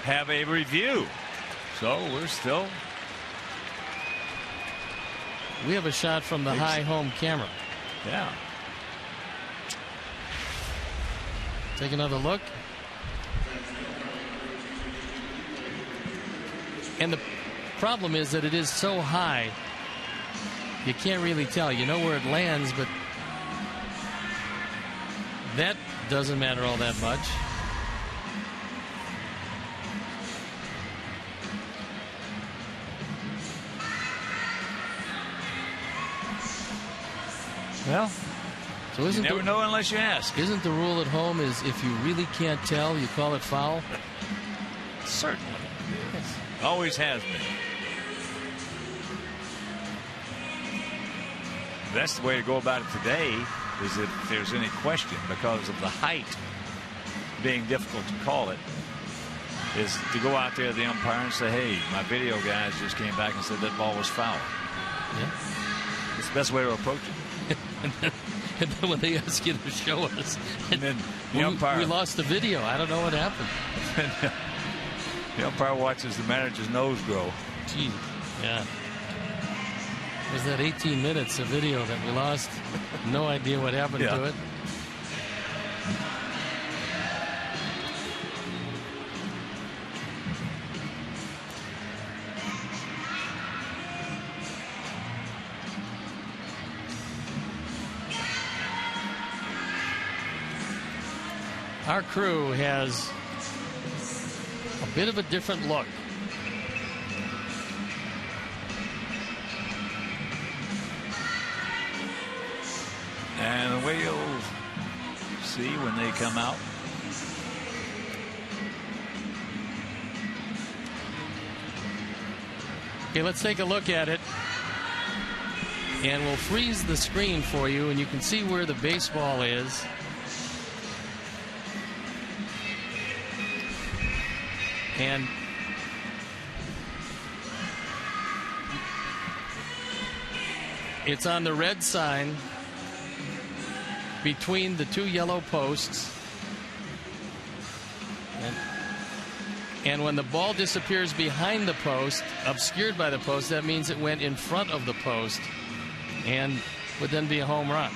have a review. So we're still. We have a shot from the high home camera. Yeah. Take another look. And the problem is that it is so high, you can't really tell. You know where it lands, but that doesn't matter all that much. Well, so you never know unless you ask. Isn't the rule at home is if you really can't tell, you call it foul? Certainly. Yes. Always has been. That's the way to go about it today, is if there's any question because of the height being difficult to call it, is to go out there to the umpire and say, hey, my video guys just came back and said that ball was foul. Yeah. It's the best way to approach it. And then when they ask you to show us, and then the umpire, we lost the video. I don't know what happened. The umpire watches the manager's nose grow. Gee, yeah. Was that 18 minutes of video that we lost? No idea what happened to it. Our crew has a bit of a different look. And the way you'll see when they come out. Okay, let's take a look at it. And we'll freeze the screen for you, and you can see where the baseball is. And it's on the red sign between the two yellow posts. And when the ball disappears behind the post, obscured by the post, that means it went in front of the post and would then be a home run.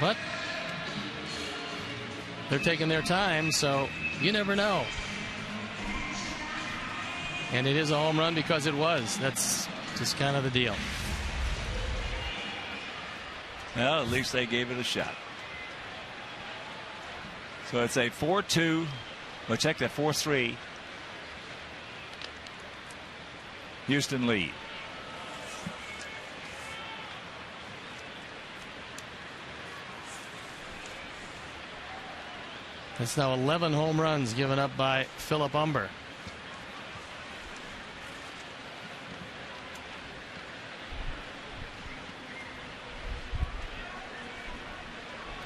But they're taking their time, so you never know. And it is a home run because it was. That's just kind of the deal. Well, at least they gave it a shot. So it's a 4-2. Well, check that 4-3. Houston lead. It's now 11 home runs given up by Philip Humber.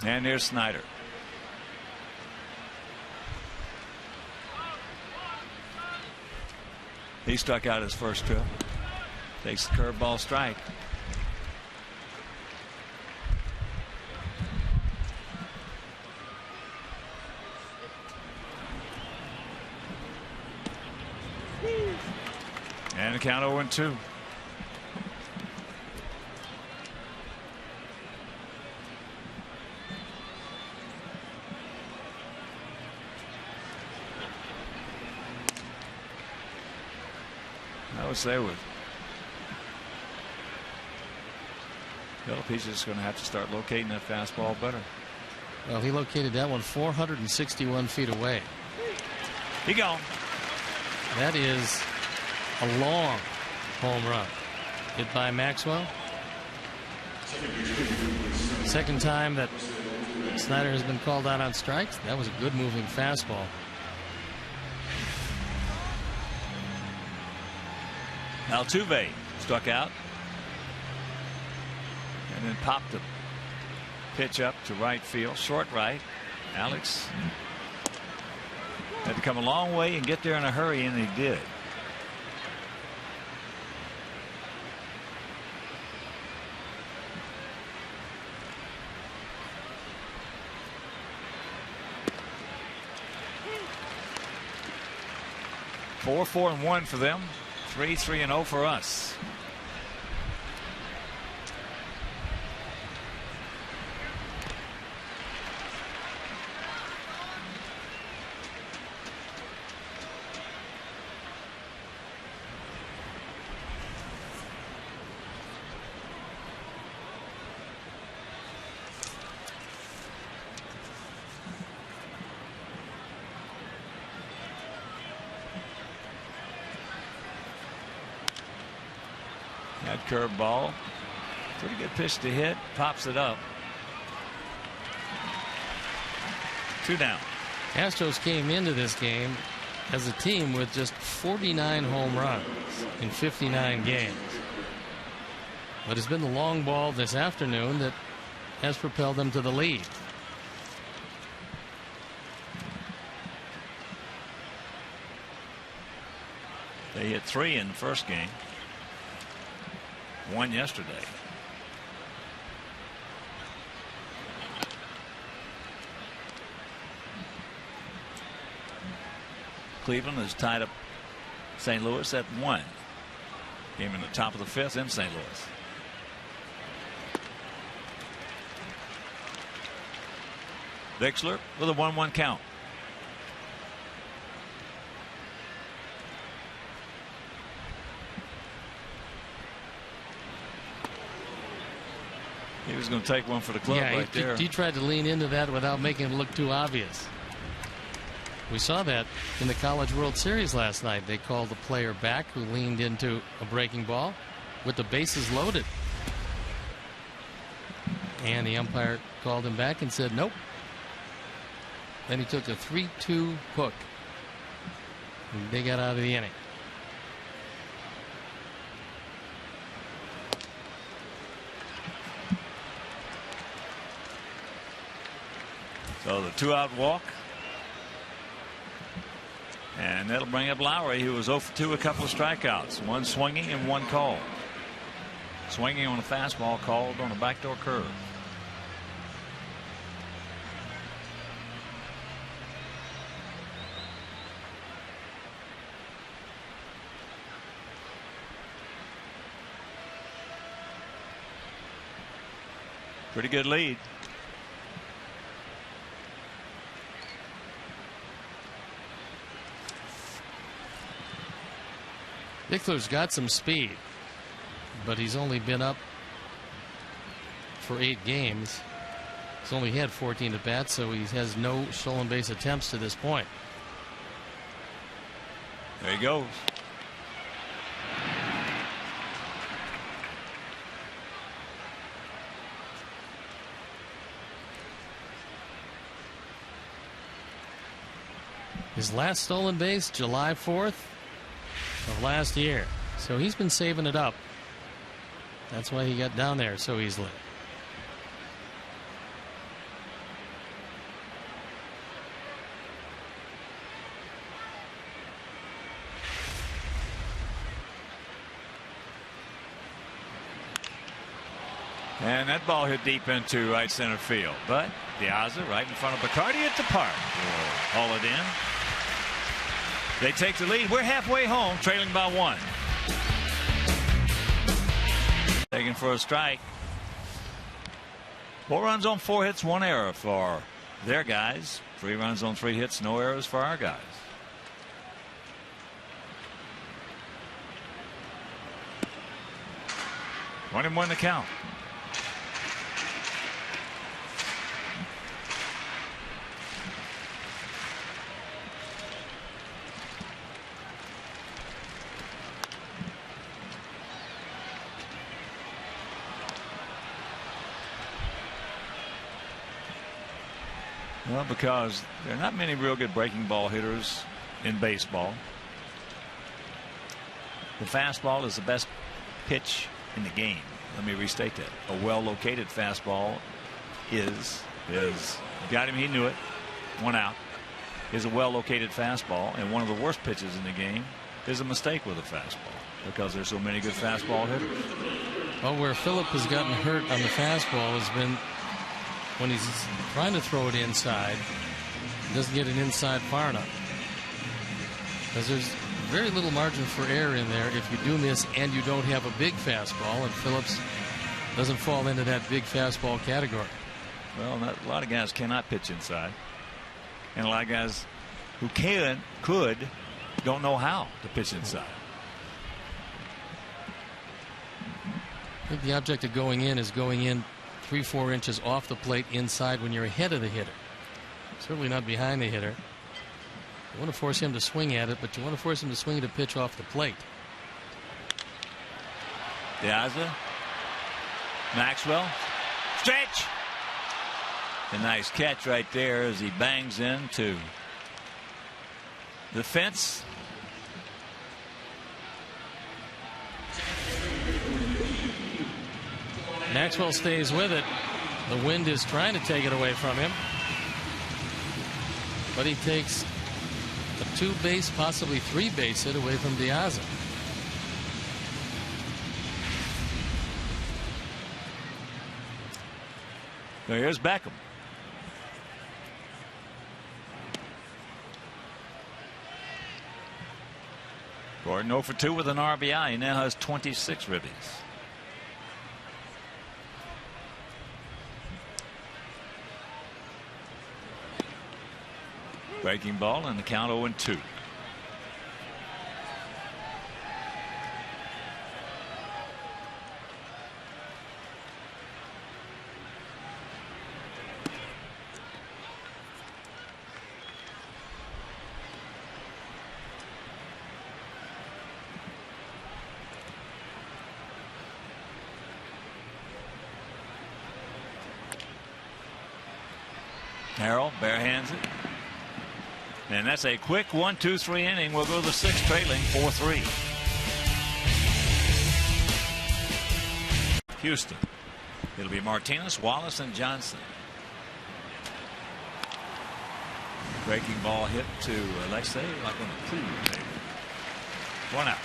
And here's Snyder. He struck out his first trip. Takes the curveball strike. And the count 0-2. I would say with Philip, he's just going to have to start locating that fastball better. Well, he located that one 461 feet away. He gone. That is a long home run. Hit by Maxwell. Second time that Snyder has been called out on strikes. That was a good moving fastball. Altuve struck out and then popped the pitch up to right field, short right. Alex had to come a long way and get there in a hurry, and he did. Four, 4-1 for them. 3-3-0 for us. That curve ball, pretty good pitch to hit, pops it up. 2 down. Astros came into this game as a team with just 49 home runs in 59 games. But it's been the long ball this afternoon that has propelled them to the lead. They hit 3 in the first game. 1 yesterday. Cleveland has tied up St. Louis at 1. Game in the top of the 5th in St. Louis. Bixler with a 1-1 count. He was going to take one for the club right there. He tried to lean into that without making it look too obvious. We saw that in the College World Series last night. They called the player back who leaned into a breaking ball with the bases loaded. And the umpire called him back and said nope. Then he took a 3-2 hook. And they got out of the inning. So the 2-out walk. And that'll bring up Lowry, who was 0 for 2, a couple of strikeouts. 1 swinging and 1 called. Swinging on a fastball, called on a backdoor curve. Pretty good lead. Bickler's got some speed, but he's only been up for 8 games. He's only had 14 at bats, so he has no stolen base attempts to this point. There he goes. His last stolen base, July 4th of last year. So he's been saving it up. That's why he got down there so easily. And that ball hit deep into right center field. But Piazza right in front of Bacardi at the park will haul it in. They take the lead. We're halfway home, trailing by 1. Taken for a strike. 4 runs on 4 hits, 1 error for their guys. 3 runs on 3 hits, no errors for our guys. One and 1 to count. Well, because there are not many real good breaking ball hitters in baseball. The fastball is the best pitch in the game. Let me restate that. A well-located fastball is got him. He knew it. 1 out is a well-located fastball, and one of the worst pitches in the game is a mistake with a fastball because there's so many good fastball hitters. Well, where Phillip has gotten hurt on the fastball has been when he's trying to throw it inside, he doesn't get it inside far enough. Because there's very little margin for error in there if you do miss and you don't have a big fastball, and Phillips doesn't fall into that big fastball category. Well, a lot of guys cannot pitch inside, and a lot of guys who could don't know how to pitch inside. I think the object of going in is going in 3-4 inches off the plate inside when you're ahead of the hitter. Certainly not behind the hitter. You want to force him to swing at it, but you want to force him to swing at a pitch off the plate. Piazza. Maxwell. Stretch. A nice catch right there as he bangs into the fence. Maxwell stays with it. The wind is trying to take it away from him, but he takes a 2-base, possibly 3-base hit away from Piazza. Now here's Beckham. Gordon 0 for 2 with an RBI. He now has 26 ribbies. Breaking ball and the count 0-2. Harrell barehands it. And that's a quick 1-2-3 inning. We'll go to the 6th, trailing 4-3. Houston. It'll be Martinez, Wallace, and Johnson. Breaking ball hit to Alexei like on the pool table. 1 out.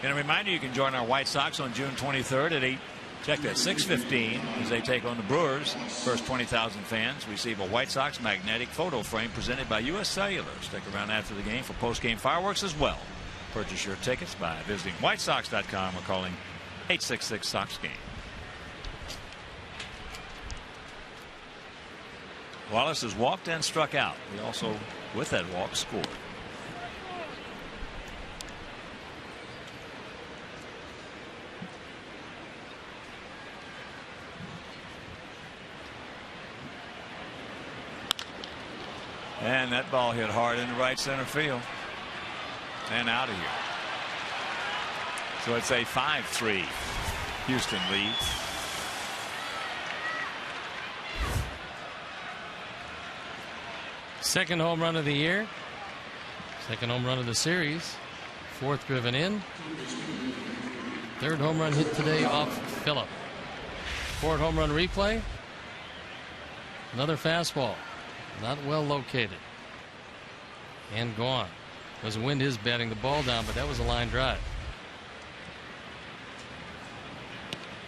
And a reminder, you can join our White Sox on June 23rd at 8. Check that 6:15 as they take on the Brewers. First 20,000 fans receive a White Sox magnetic photo frame presented by U.S. Cellular. Stick around after the game for post-game fireworks as well. Purchase your tickets by visiting whitesox.com or calling 866-SOX-GAME. Wallace has walked and struck out. He also, with that walk, scored. And that ball hit hard into right center field and out of here. So it's a 5-3 Houston lead. Second home run of the year. Second home run of the series. 4th driven in. 3rd home run hit today off Phillip. 4th home run replay. Another fastball. Not well located. And gone. Because the wind is batting the ball down, but that was a line drive.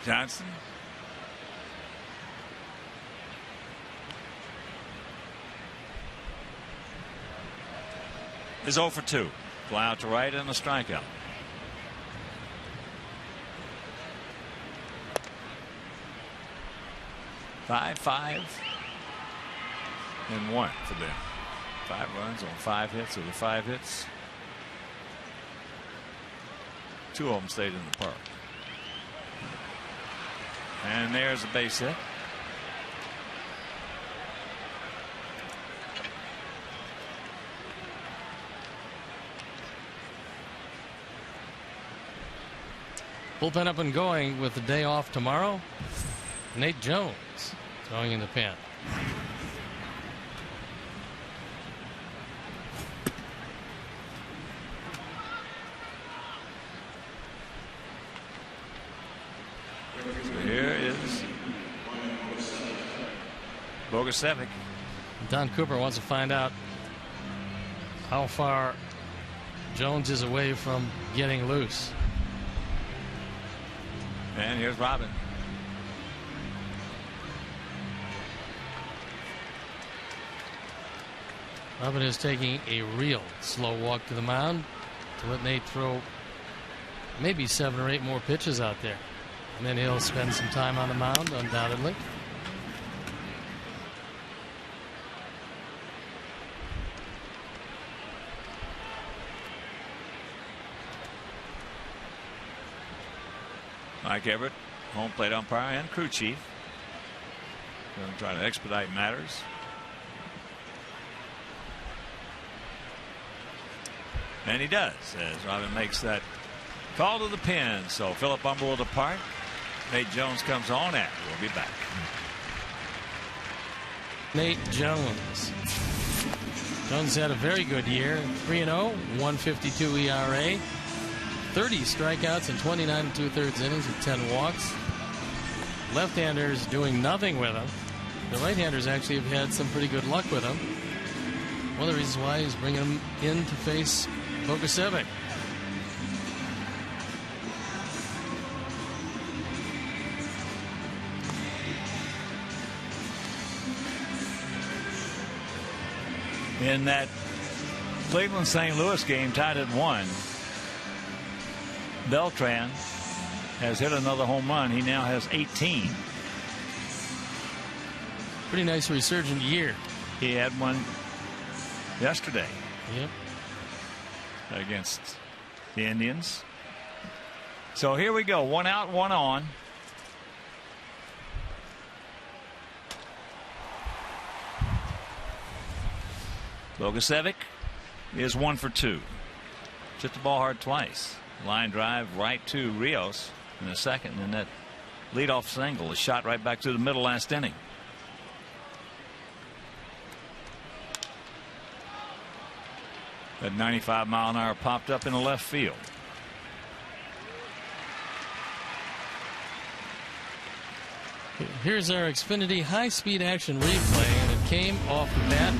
Johnson. Is 0 for 2. Fly out to right and a strikeout. Five. And 1 for them. 5 runs on 5 hits. Of the 5 hits, 2 of them stayed in the park. And there's a base hit. Bullpen up and going with the day off tomorrow. Nate Jones throwing in the pen. Bogusevic. Don Cooper wants to find out how far Jones is away from getting loose. And here's Robin. Robin is taking a real slow walk to the mound to let Nate throw maybe 7 or 8 more pitches out there. And then he'll spend some time on the mound, undoubtedly. Mike Everett, home plate umpire and crew chief. Going to try to expedite matters. And he does, as Robin makes that call to the pin. So Philip Humber will depart. Nate Jones comes on at. We'll be back. Nate Jones. Jones had a very good year. 3-0, 1.52 ERA. 30 strikeouts in 29 2/3 innings with 10 walks. Left-handers doing nothing with him. The right-handers actually have had some pretty good luck with him. One of the reasons why he's bringing him in to face Bogusevic. In that Cleveland-St. Louis game tied at 1, Beltran has hit another home run. He now has 18. Pretty nice resurgent year. He had one yesterday. Yep. Against the Indians. So here we go. 1 out, 1 on. Bogusevic is 1 for 2. Hit the ball hard twice. Line drive right to Rios in the second, and that leadoff single is shot right back to the middle last inning. That 95-mile-an-hour popped up in the left field. Here's our Xfinity high-speed action replay, and it came off the bat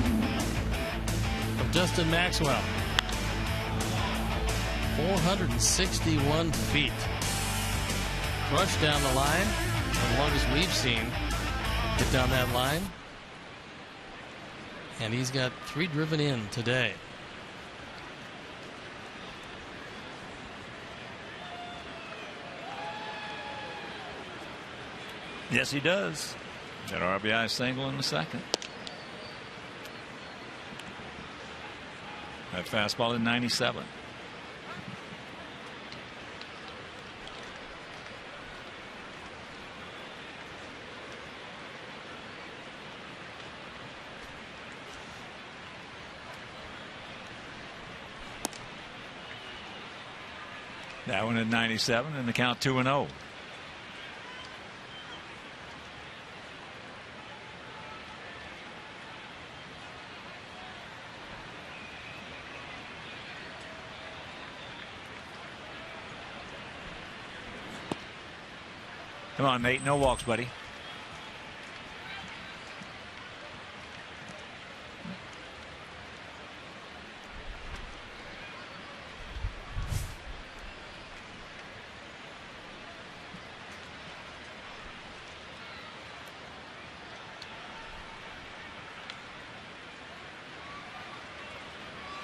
of Justin Maxwell. 461 feet. Crushed down the line. The longest we've seen get down that line. And he's got 3 driven in today. Yes, he does. That RBI single in the second. That fastball in 97. That one at 97, and the count 2-0. Come on, Nate. No walks, buddy.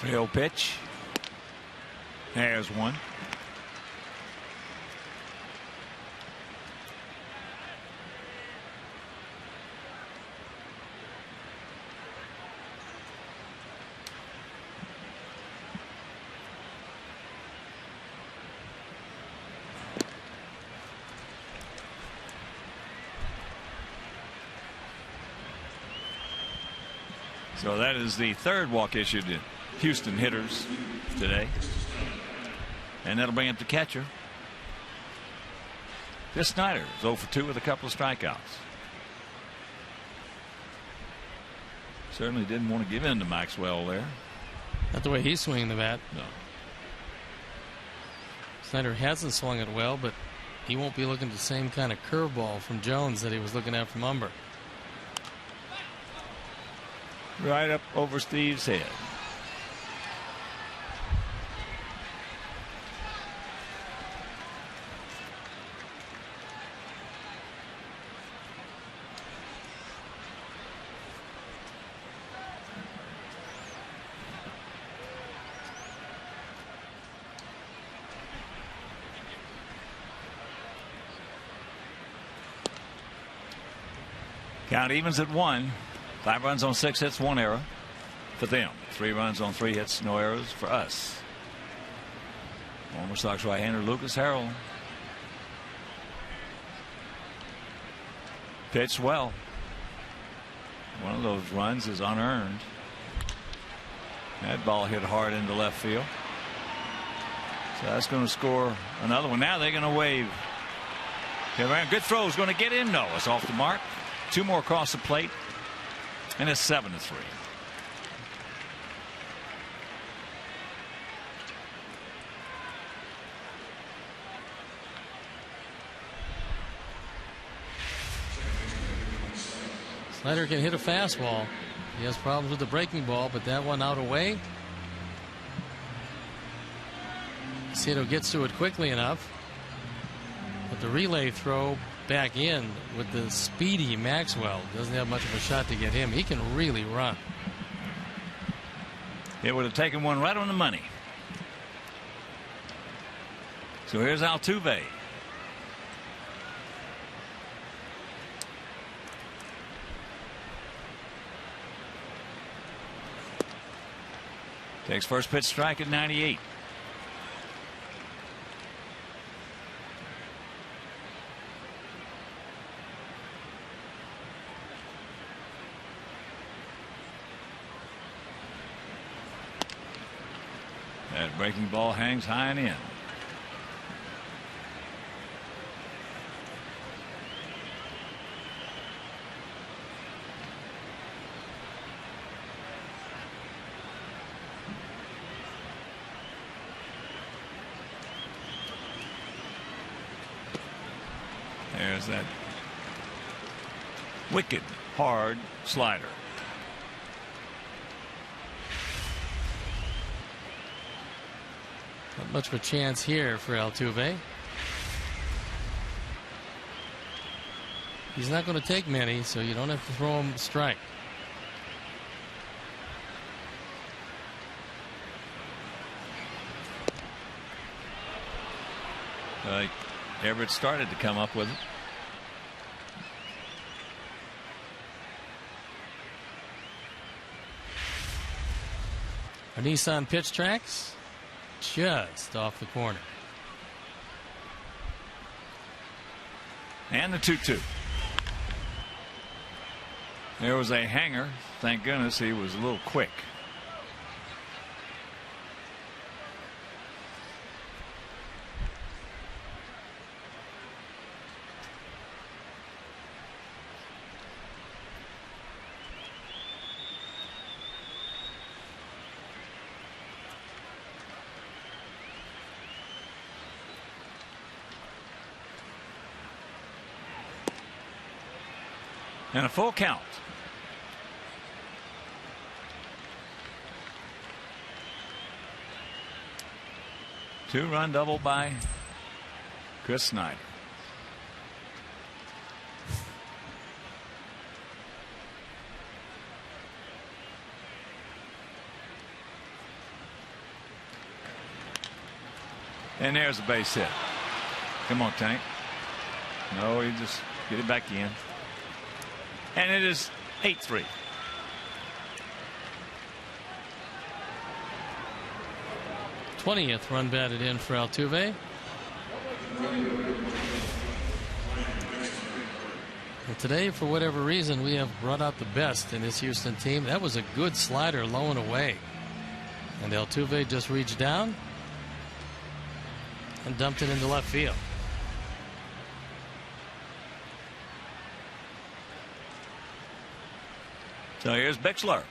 Real pitch. There's one. So that is the 3rd walk issued to Houston hitters today. And that'll bring up the catcher. Chris Snyder is 0 for 2 with a couple of strikeouts. Certainly didn't want to give in to Maxwell there. Not the way he's swinging the bat. No. Snyder hasn't swung it well, but he won't be looking at the same kind of curveball from Jones that he was looking at from Humber. right up over Steve's head. Count evens at 1. 5 runs on 6 hits, 1 error for them. 3 runs on 3 hits, no errors for us. Former Sox right-hander Lucas Harrell pitched well. One of those runs is unearned. That ball hit hard into left field. So that's going to score another one. Now they're going to wave. Good throw is going to get in. No, it's off the mark. 2 more across the plate, and it's 7-3. Slider can hit a fastball. He has problems with the breaking ball, but that one out away. Cito gets to it quickly enough, but the relay throw back in with the speedy Maxwell doesn't have much of a shot to get him. He can really run. It would have taken one right on the money. So here's Altuve. Takes first pitch strike at 98. That breaking ball hangs high and in. There's that wicked hard slider. Not much of a chance here for Altuve. He's not going to take many, so you don't have to throw him a strike. Everett started to come up with it. A Nissan pitch tracks just off the corner. And the 2-2. There was a hanger. Thank goodness he was a little quick. And a full count. Two-run double by Chris Snyder. And there's a base hit. Come on, Tank. No, you just get it back in. And it is 8-3. th run batted in for Altuve. And today, for whatever reason, we have brought out the best in this Houston team. That was a good slider low and away. And Altuve just reached down and dumped it into left field. So here's Bixler.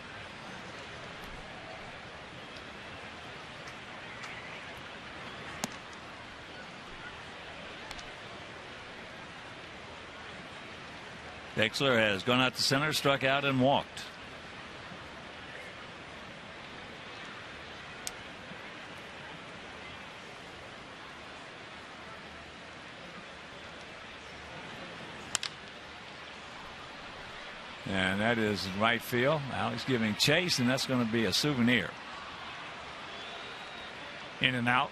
Bixler has gone out to center, struck out, and walked. And that is in right field. Alex giving chase, and that's going to be a souvenir. In and out.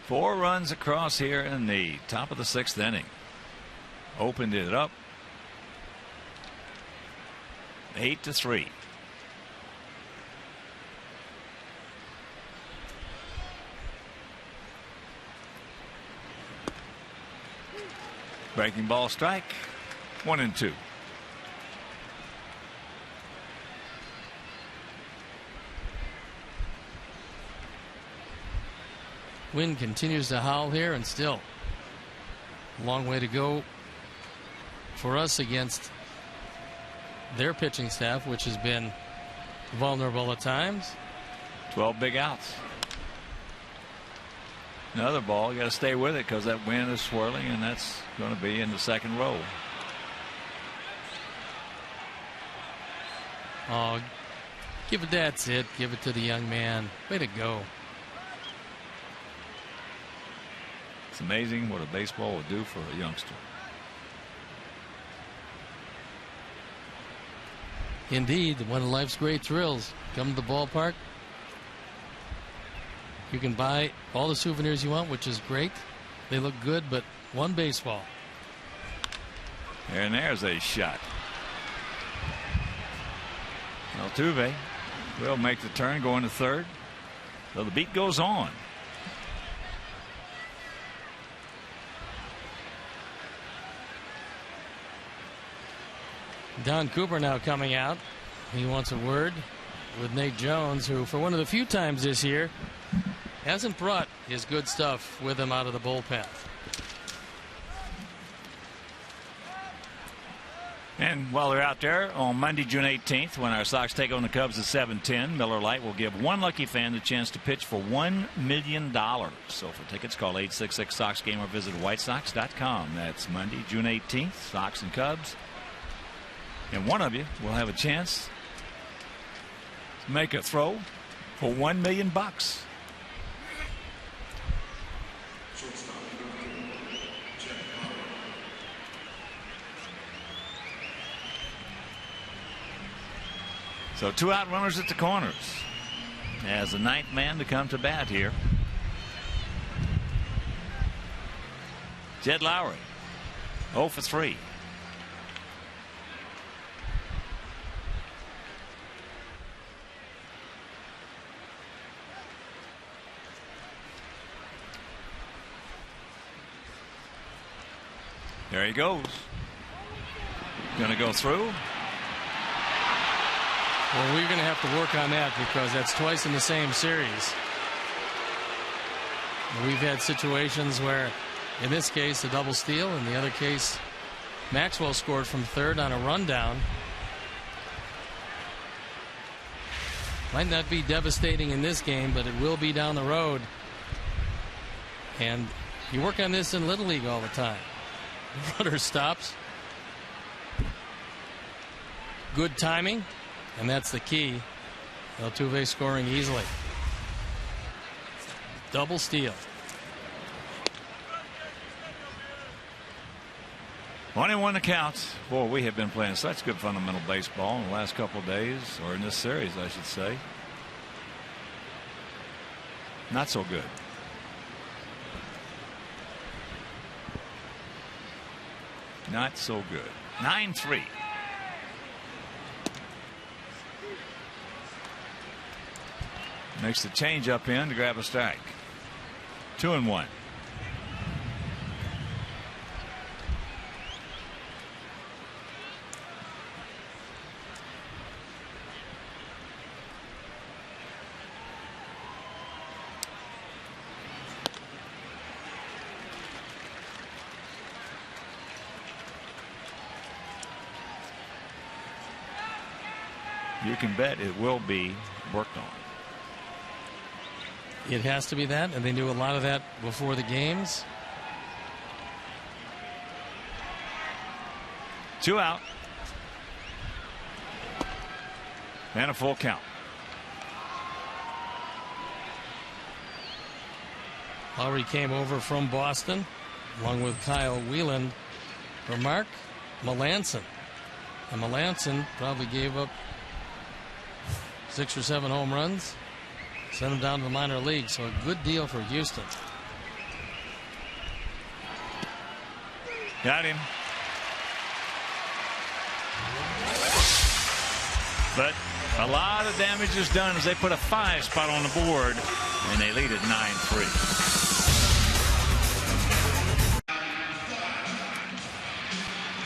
Four runs across here in the top of the 6th inning. Opened it up. 8-3. Breaking ball strike. 1-2. Wind continues to howl here, and still a long way to go for us against their pitching staff, which has been vulnerable at times. 12 big outs. Another ball. You got to stay with it because that wind is swirling, and that's going to be in the 2nd row. Oh, give it, that's it. Give it to the young man. Way to go. It's amazing what a baseball will do for a youngster. Indeed, one of life's great thrills. Come to the ballpark. You can buy all the souvenirs you want, which is great. They look good, but one baseball. And there's a shot. Altuve will make the turn, going to 3rd. So the beat goes on. Don Cooper now coming out. He wants a word with Nate Jones, who for one of the few times this year hasn't brought his good stuff with him out of the bullpen. And while they're out there on Monday, June 18th, when our Sox take on the Cubs at 7:10, Miller Lite will give one lucky fan the chance to pitch for $1 million. So for tickets, call 866-SOX-GAME or visit whitesox.com. That's Monday, June 18th, Sox and Cubs. And one of you will have a chance to make a throw for $1 million. So 2 out runners at the corners as the 9th man to come to bat here. Jed Lowry 0 for 3. There he goes. Going to go through. Well, we're going to have to work on that because that's twice in the same series. We've had situations where, in this case, a double steal. In the other case, Maxwell scored from 3rd on a rundown. Might not be devastating in this game, but it will be down the road. And you work on this in Little League all the time. Runner stops. Good timing, and that's the key. Altuve scoring easily. Double steal. 1-1 the count. Boy, we have been playing such good fundamental baseball in the last couple of days, or in this series, I should say. Not so good. Not so good. 9-3. Makes the change up in to grab a strike. 2-1. You can bet it will be worked on. It has to be that, and they do a lot of that before the games. 2 out. And a full count. Lowry came over from Boston along with Kyle Whelan for Mark Melancon. And Melancon probably gave up 6 or 7 home runs, sent him down to the minor league. So a good deal for Houston. Got him. But a lot of damage is done as they put a 5 spot on the board, and they lead at 9-3.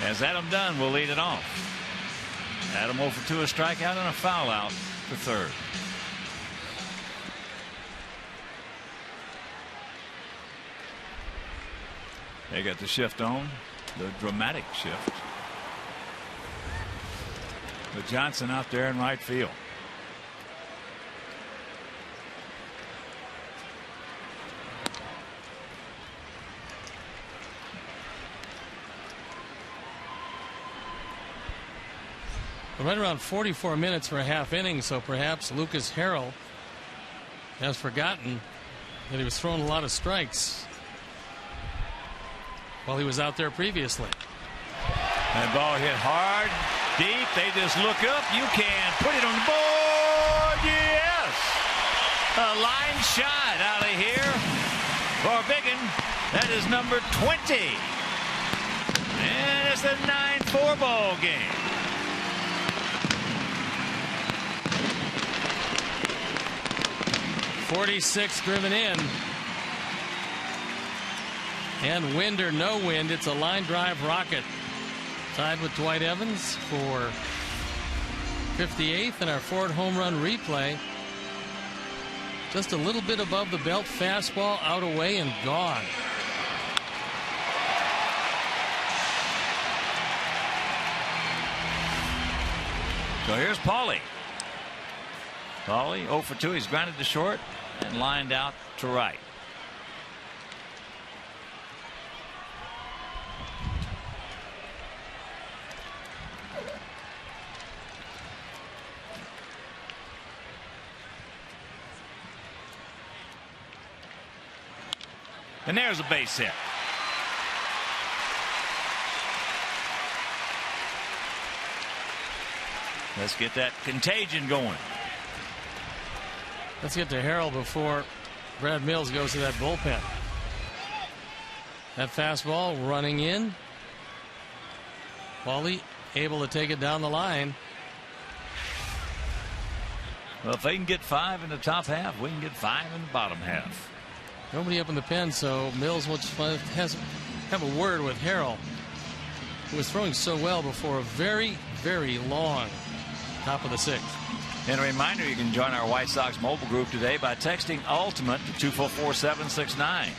As Adam Dunn will lead it off. Adam 0 for 2, a strikeout and a foul out for third. They got the shift on, the dramatic shift. With Johnson out there in right field. We're right around 44 minutes for a half inning, so perhaps Lucas Harrell has forgotten that he was throwing a lot of strikes while he was out there previously. That ball hit hard, deep. They just look up. You can put it on the board. Yes! A line shot out of here for Biggin. That is number 20. And it's a 9-4 ball game. .46 driven in. And wind or no wind, it's a line drive rocket. Tied with Dwight Evans for 58th in our Ford home run replay. Just a little bit above the belt fastball, out away and gone. So here's Paulie. Paulie 0 for 2. He's grounded to short and lined out to right. And there's a base hit. Let's get that contagion going. Let's get to Harrell before Brad Mills goes to that bullpen. That fastball running in. Paulie able to take it down the line. Well, if they can get 5 in the top half, we can get 5 in the bottom half. Nobody up in the pen, so Mills has have a word with Harrell, who was throwing so well before a very, very long top of the 6th. And a reminder, you can join our White Sox mobile group today by texting ULTIMATE to 244-769.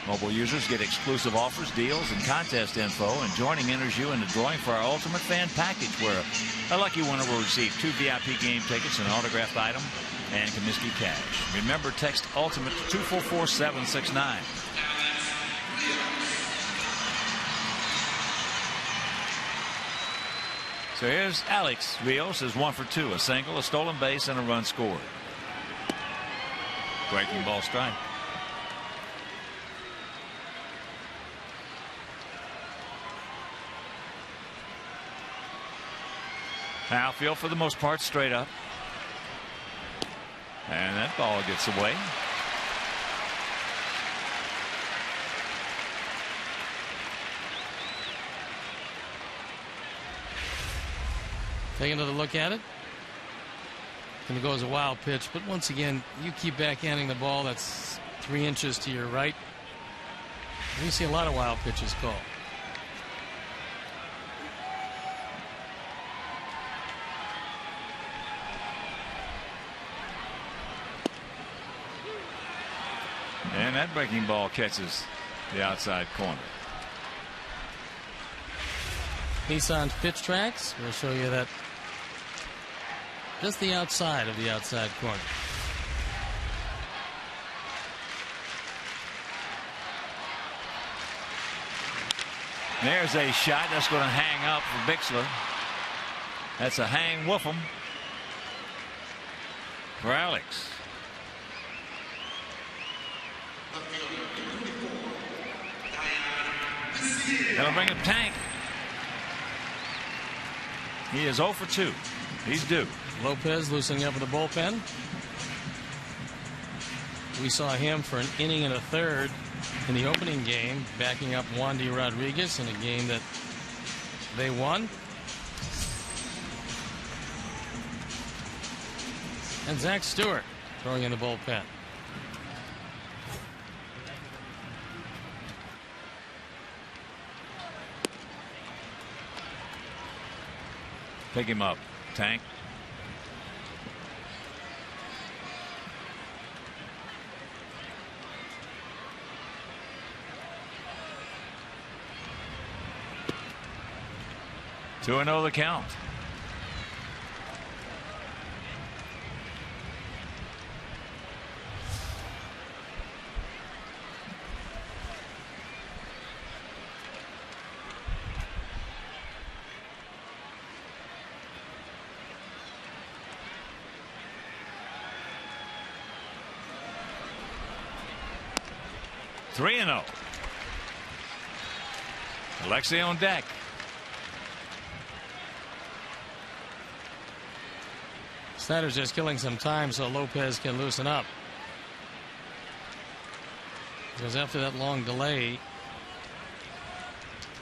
Mobile users get exclusive offers, deals, and contest info, and joining enters you in the drawing for our Ultimate Fan Package, where a lucky winner will receive 2 VIP game tickets, an autographed item, and Comiskey cash. Remember, text ULTIMATE to 244-769. So here's Alex Rios is 1 for 2, a single, a stolen base, and a run scored. Breaking ball strike. Outfield for the most part straight up. And that ball gets away. Take another look at it. Going to go as a wild pitch, but once again, you keep backhanding the ball. That's 3 inches to your right. You see a lot of wild pitches called. And that breaking ball catches the outside corner. Nissan's pitch tracks. We'll show you that. Just the outside of the outside corner. There's a shot that's going to hang up for Bixler. That's a hang Woof'em. for Alex. That'll bring up Tank. He is 0 for 2. He's due. Lopez loosening up in the bullpen. We saw him for an inning and a third in the opening game, backing up Wandy Rodriguez in a game that they won. And Zach Stewart throwing in the bullpen. Pick him up, Tank. 2-0 the count. Three and 0. Alexei on deck. Snyder's just killing some time so Lopez can loosen up. Because after that long delay,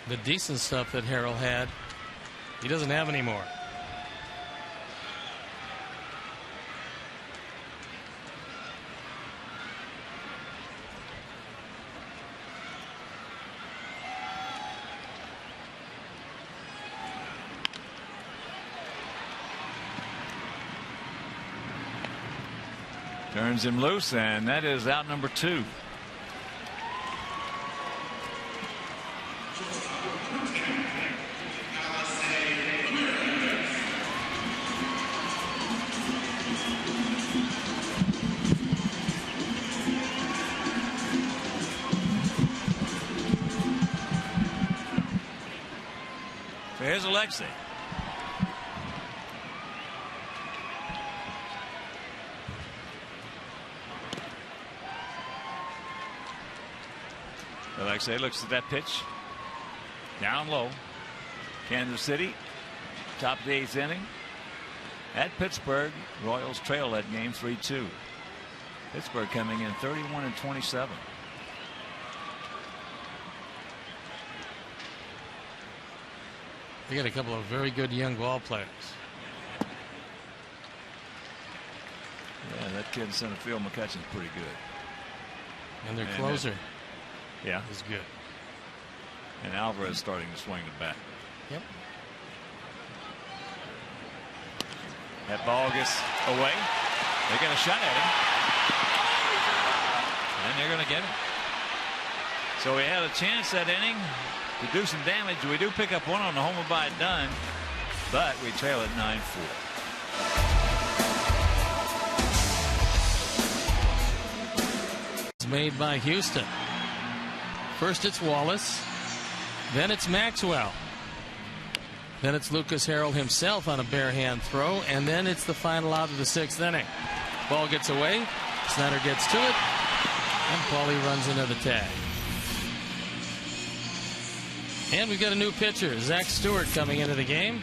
the decent stuff that Harrell had, he doesn't have anymore. Turns him loose, and that is out number 2. So here's Alexei. Alexei looks at that pitch. Down low. Kansas City, top of the 8th inning. At Pittsburgh, Royals trail that game 3-2. Pittsburgh coming in 31-27. They got a couple of very good young ball players. Yeah, that kid in center field, McCutcheon's pretty good. And their closer. Yeah, is good. And Alvarez starting to swing the bat. Yep. That ball gets away. They got a shot at him. And they're going to get him. So we had a chance that inning to do some damage. We do pick up one on the homer by Dunn, but we trail at 9-4. It's made by Houston. First it's Wallace, then it's Maxwell, then it's Lucas Harrell himself on a bare hand throw, and then it's the final out of the 6th inning. Ball gets away, Snyder gets to it, and Paulie runs into the tag. And we've got a new pitcher, Zach Stewart, coming into the game.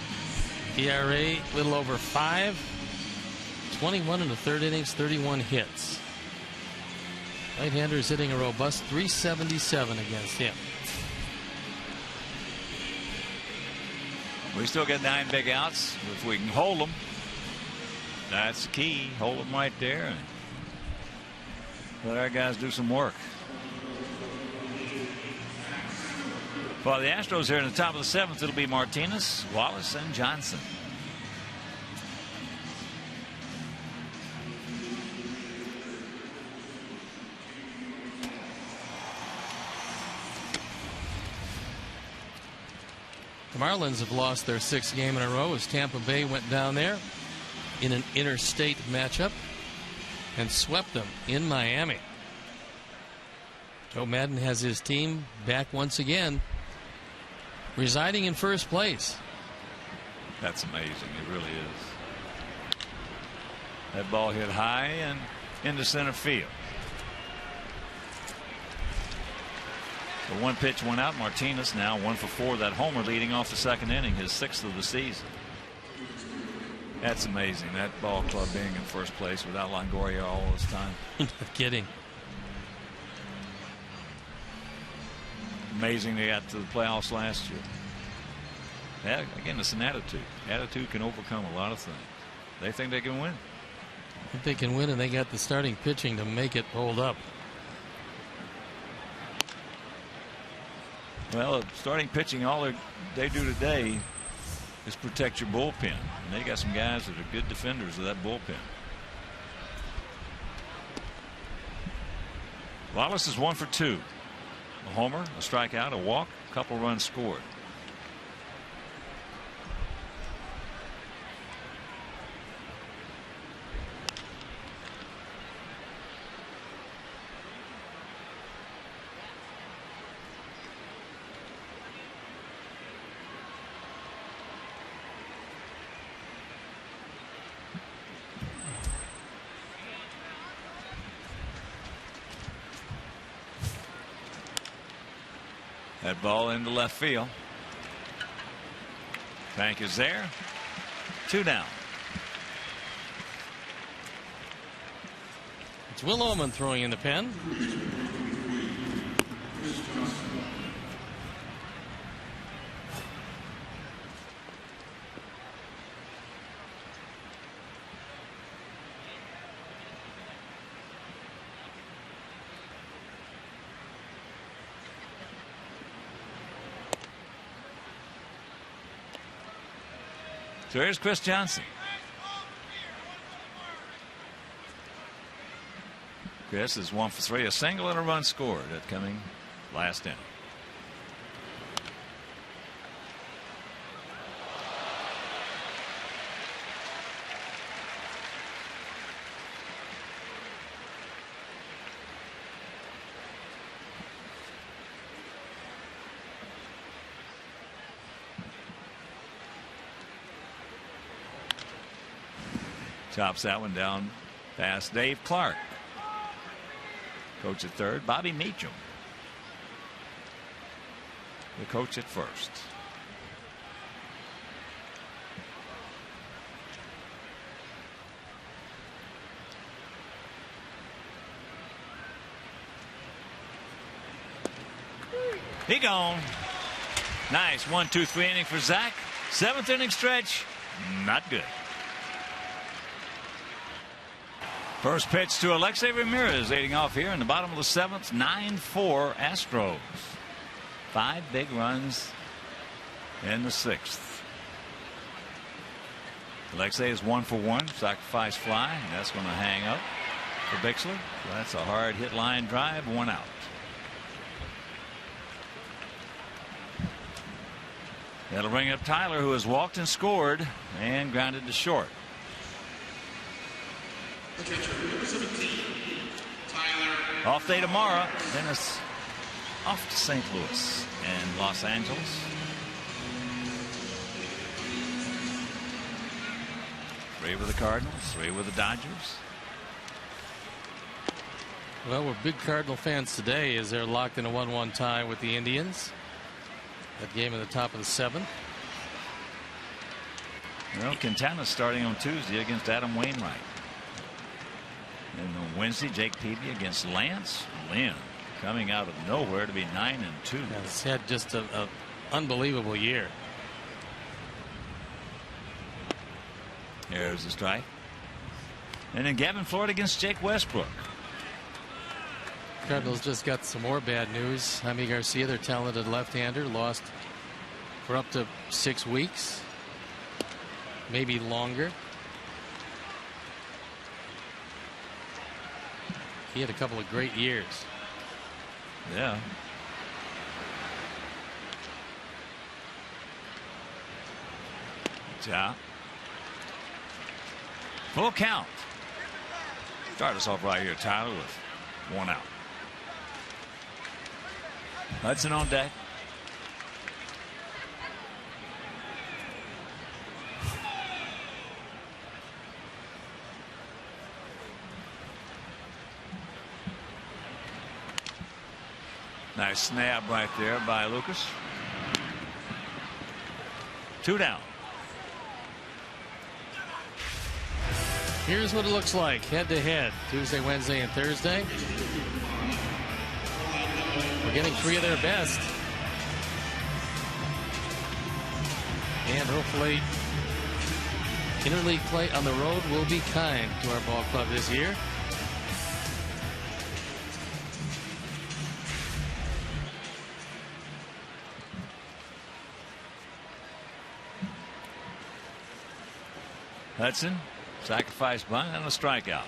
ERA a little over 5, 21 in the 3rd innings, 31 hits. Right-hander is hitting a robust .377 against him. We still get 9 big outs. If we can hold them, that's the key. Hold them right there and let our guys do some work. For the Astros here in the top of the 7th, it'll be Martinez, Wallace, and Johnson. The Marlins have lost their 6th game in a row as Tampa Bay went down there in an interstate matchup and swept them in Miami. Joe Madden has his team back once again, residing in first place. That's amazing. It really is. That ball hit high and into center field. The one pitch went out. Martinez now 1 for 4. That homer leading off the second inning, his 6th of the season. That's amazing. That ball club being in first place without Longoria all this time. No kidding. Amazing they got to the playoffs last year. Yeah, again, it's an attitude. Attitude can overcome a lot of things. They think they can win. I think they can win, and they got the starting pitching to make it hold up. Well, starting pitching, all they do today is protect your bullpen. And they got some guys that are good defenders of that bullpen. Wallace is 1 for 2. A homer, a strikeout, a walk, a couple runs scored. That ball into left field. Bank is there. 2 down. It's Will Ullman throwing in the pen. So here's Chris Johnson. Chris is 1 for 3, a single and a run scored at coming last inning. Chops that one down past Dave Clark. Coach at third, Bobby Meacham. The coach at first. He gone. Nice 1-2-3 inning for Zach. 7th inning stretch, not good. First pitch to Alexei Ramirez, leading off here in the bottom of the 7th. 9-4 Astros. 5 big runs in the 6th. Alexei is 1 for 1, sacrifice fly, and that's going to hang up for Bixler. So that's a hard hit line drive, 1 out. That'll bring up Tyler, who has walked and scored and grounded to short. Off day tomorrow. Then it's off to St. Louis and Los Angeles. 3 with the Cardinals, 3 with the Dodgers. Well, we're big Cardinal fans today as they're locked in a 1-1 tie with the Indians. That game at the top of the 7th. Well, Quintana's starting on Tuesday against Adam Wainwright. And on Wednesday, Jake Peavy against Lance Lynn, coming out of nowhere to be 9-2. He's had just an unbelievable year. There's the strike. And then Gavin Floyd against Jake Westbrook. Cardinals just got some more bad news. Jaime Garcia, their talented left-hander, lost for up to 6 weeks, maybe longer. He had a couple of great years. Yeah. Ja. Full count. Start us off right here, Tyler, with 1 out. Hudson on deck. Nice snap right there by Lucas. 2 down. Here's what it looks like head-to-head Tuesday, Wednesday, and Thursday. We're getting 3 of their best. And hopefully interleague play on the road will be kind to our ball club this year. Hudson, sacrifice bunt and a strikeout.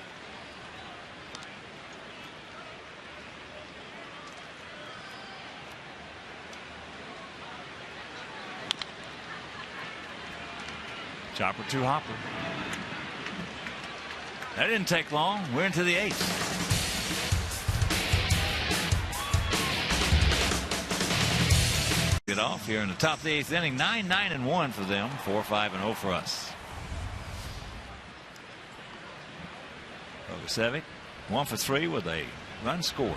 Chopper 2 hopper. That didn't take long. We're into the 8th. Get off here in the top of the 8th inning. 9-9-1 for them. 4-5-0 for us. Bogusevic 1 for 3 with a run scored.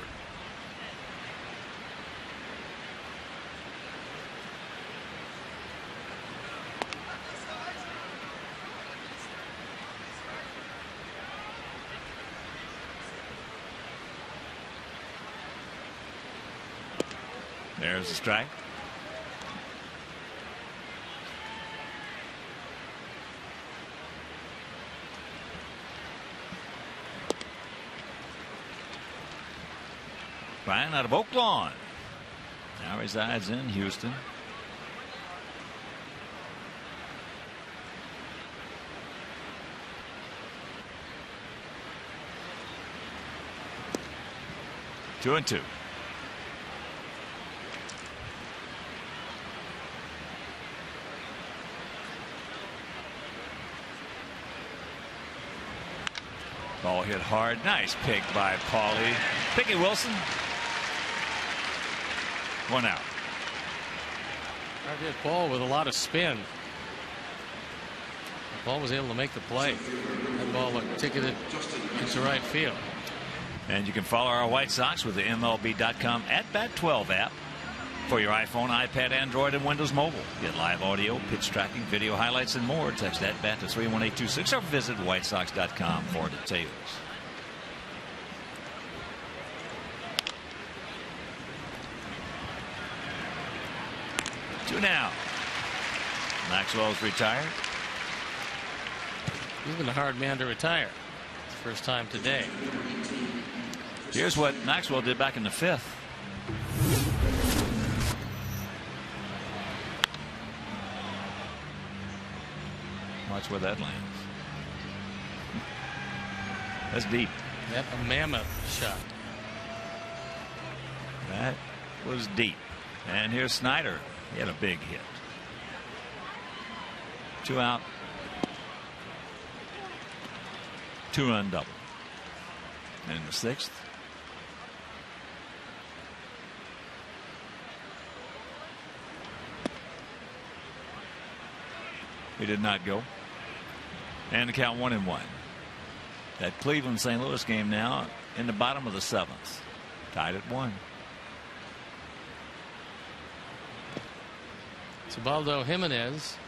There's a strike. Brian out of Oak Lawn. Now resides in Houston. Two and 2. Ball hit hard. Nice pick by Paulie. Picky Wilson. 1 out. Hard hit ball with a lot of spin. The ball was able to make the play. That ball looked ticketed into right field. And you can follow our White Sox with the MLB.com @Bat12 app for your iPhone, iPad, Android, and Windows Mobile. Get live audio, pitch tracking, video highlights, and more. Text @Bat to 31826 or visit WhiteSox.com for details. Two now. Maxwell's retired. He's been a hard man to retire. First time today. Here's what Maxwell did back in the 5th. Watch where that lands. That's deep. Yep, a mammoth shot. That was deep. And here's Snyder. He had a big hit. 2 out. 2-run double. And in the 6th. He did not go. And the count 1-1. That Cleveland St. Louis game now in the bottom of the 7th. Tied at 1. Ubaldo Jimenez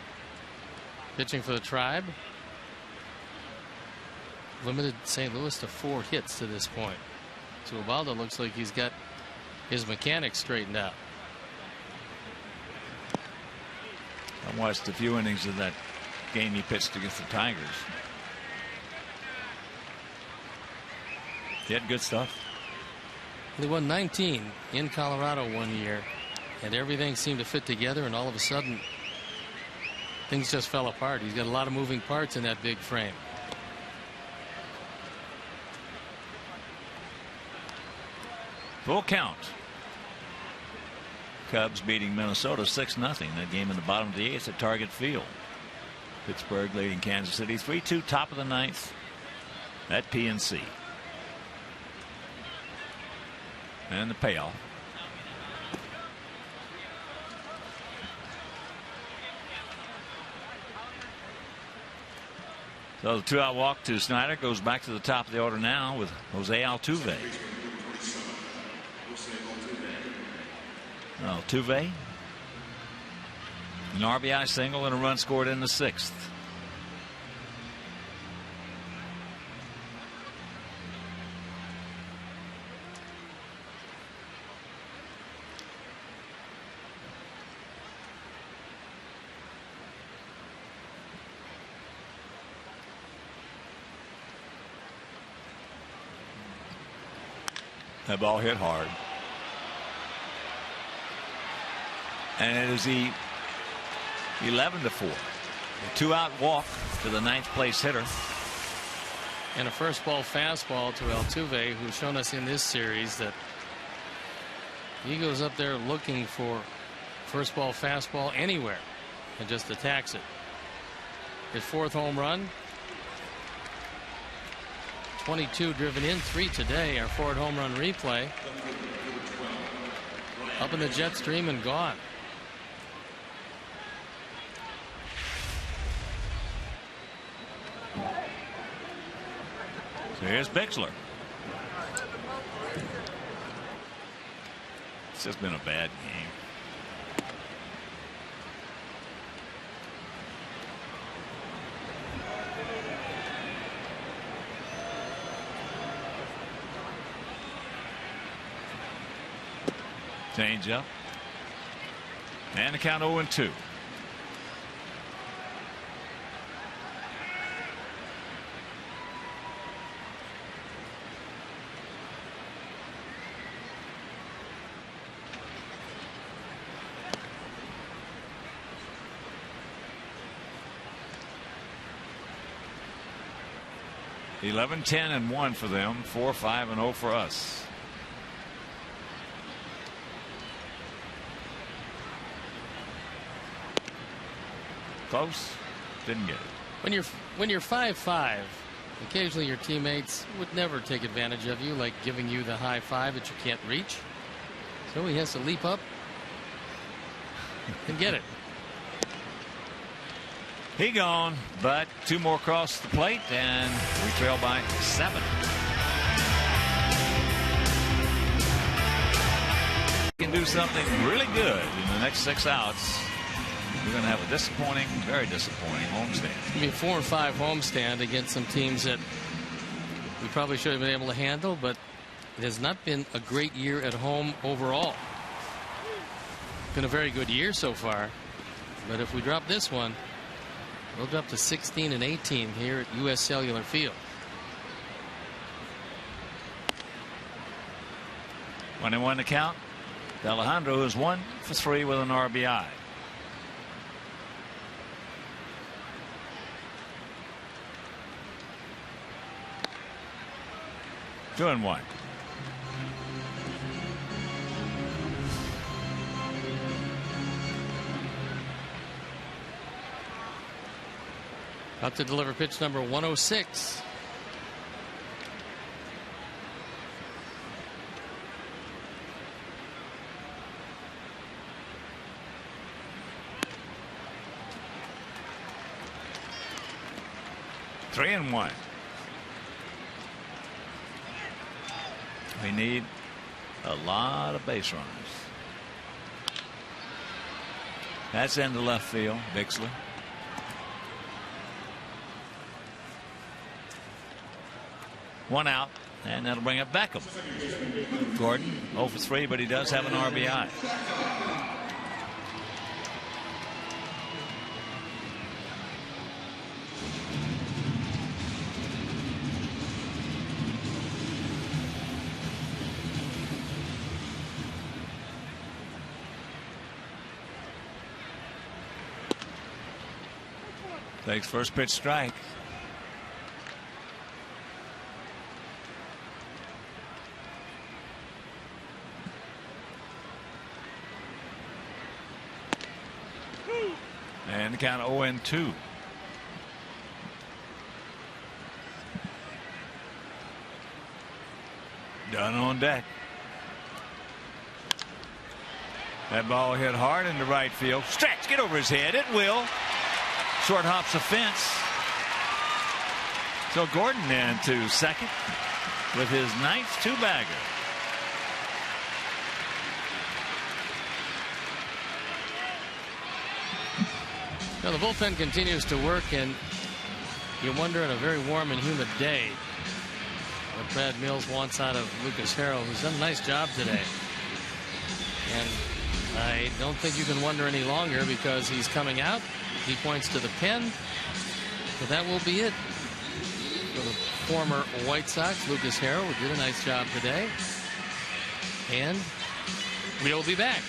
pitching for the Tribe. Limited St. Louis to 4 hits to this point. So Ubaldo looks like he's got his mechanics straightened out. I watched a few innings of that game he pitched against the Tigers. He had good stuff. They won 19 in Colorado one year, and everything seemed to fit together, and all of a sudden things just fell apart. He's got a lot of moving parts in that big frame. Full count. Cubs beating Minnesota 6-0. That game in the bottom of the 8th at Target Field. Pittsburgh leading Kansas City 3-2, top of the 9th at PNC. And the payoff. So the 2-out walk to Snyder goes back to the top of the order now with Jose Altuve. Altuve. An RBI single and a run scored in the 6th. That ball hit hard. And it is the 11-4. A 2-out walk to the 9th place hitter. And a first ball fastball to Altuve, who's shown us in this series that he goes up there looking for first ball fastball anywhere and just attacks it. His 4th home run. 22 driven in, 3 today. Our Ford home run replay. Up in the jet stream and gone. So here's Bixler. It's just been a bad game. Change up. And the count 0-2. $11, 10, and 1 for them. 4, 5, and 0 for us. Close. Didn't get it. When you're 5'5", occasionally your teammates would never take advantage of you, like giving you the high five that you can't reach. So he has to leap up and get it. He gone, but 2 more across the plate, and we trail by 7. Can do something really good in the next 6 outs. We're going to have a disappointing, very disappointing homestand. I mean, 4 and 5 homestand against some teams that we probably should have been able to handle, but it has not been a great year at home overall. Been a very good year so far, but if we drop this one, we'll drop to 16 and 18 here at U.S. Cellular Field. 1-1 to count. Alejandro is 1 for 3 with an RBI. Two and 1. About to deliver pitch number 106. Three and 1. We need a lot of base runners. That's into left field. Bixler. One out, and that'll bring up Beckham. Gordon 0 for 3, but he does have an RBI. Takes first pitch strike. And the count 0-2. Done on deck. That ball hit hard into right field. Stretch, get over his head. It will. Short hops the fence. So Gordon into second with his 9th 2-bagger. Now the bullpen continues to work, and you wonder on a very warm and humid day what Brad Mills wants out of Lucas Harrell, who's done a nice job today. And I don't think you can wonder any longer because he's coming out. He points to the pen. So that will be it for the former White Sox, Lucas Harrell, who did a nice job today. And we'll be back.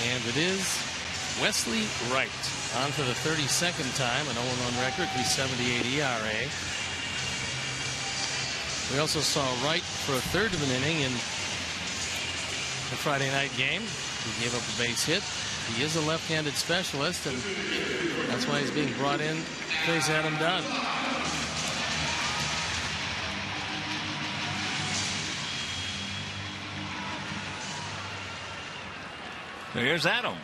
And it is Wesley Wright on for the 32nd time, an 0-1 record, 3.78 ERA. We also saw Wright for a third of an inning in the Friday night game. He gave up a base hit. He is a left-handed specialist, and that's why he's being brought in to face Adam Dunn. So here's Adam.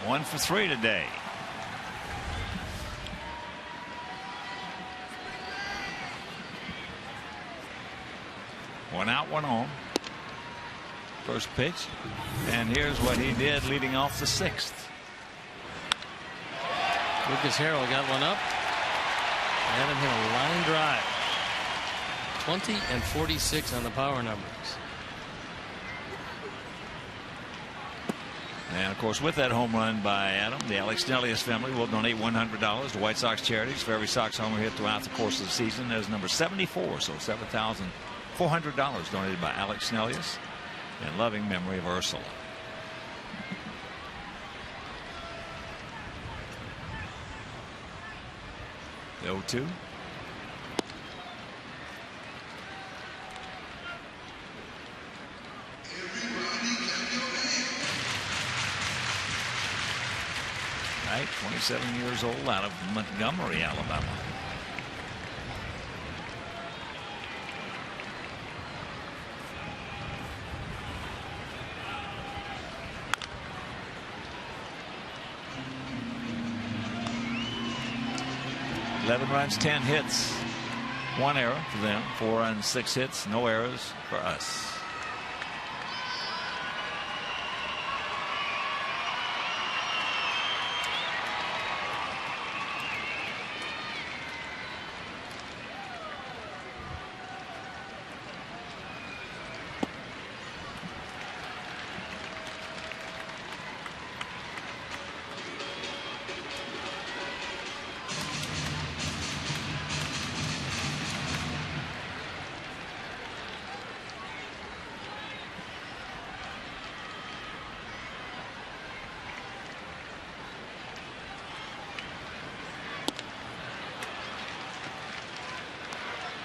1 for 3 today. One out, one on. First pitch. And here's what he did leading off the 6th. Lucas Harrell got one up. Adam hit a line drive. 20 and 46 on the power numbers. And of course, with that home run by Adam, the Alex Nelius family will donate $100 to White Sox charities for every Sox homer hit throughout the course of the season. There's number 74, so $7,400 donated by Alex Nelius in loving memory of Ursula. The 0-2. Right, 27 years old, out of Montgomery, Alabama. Eleven runs, 10 hits, 1 error for them. 4 runs, 6 hits, no errors for us.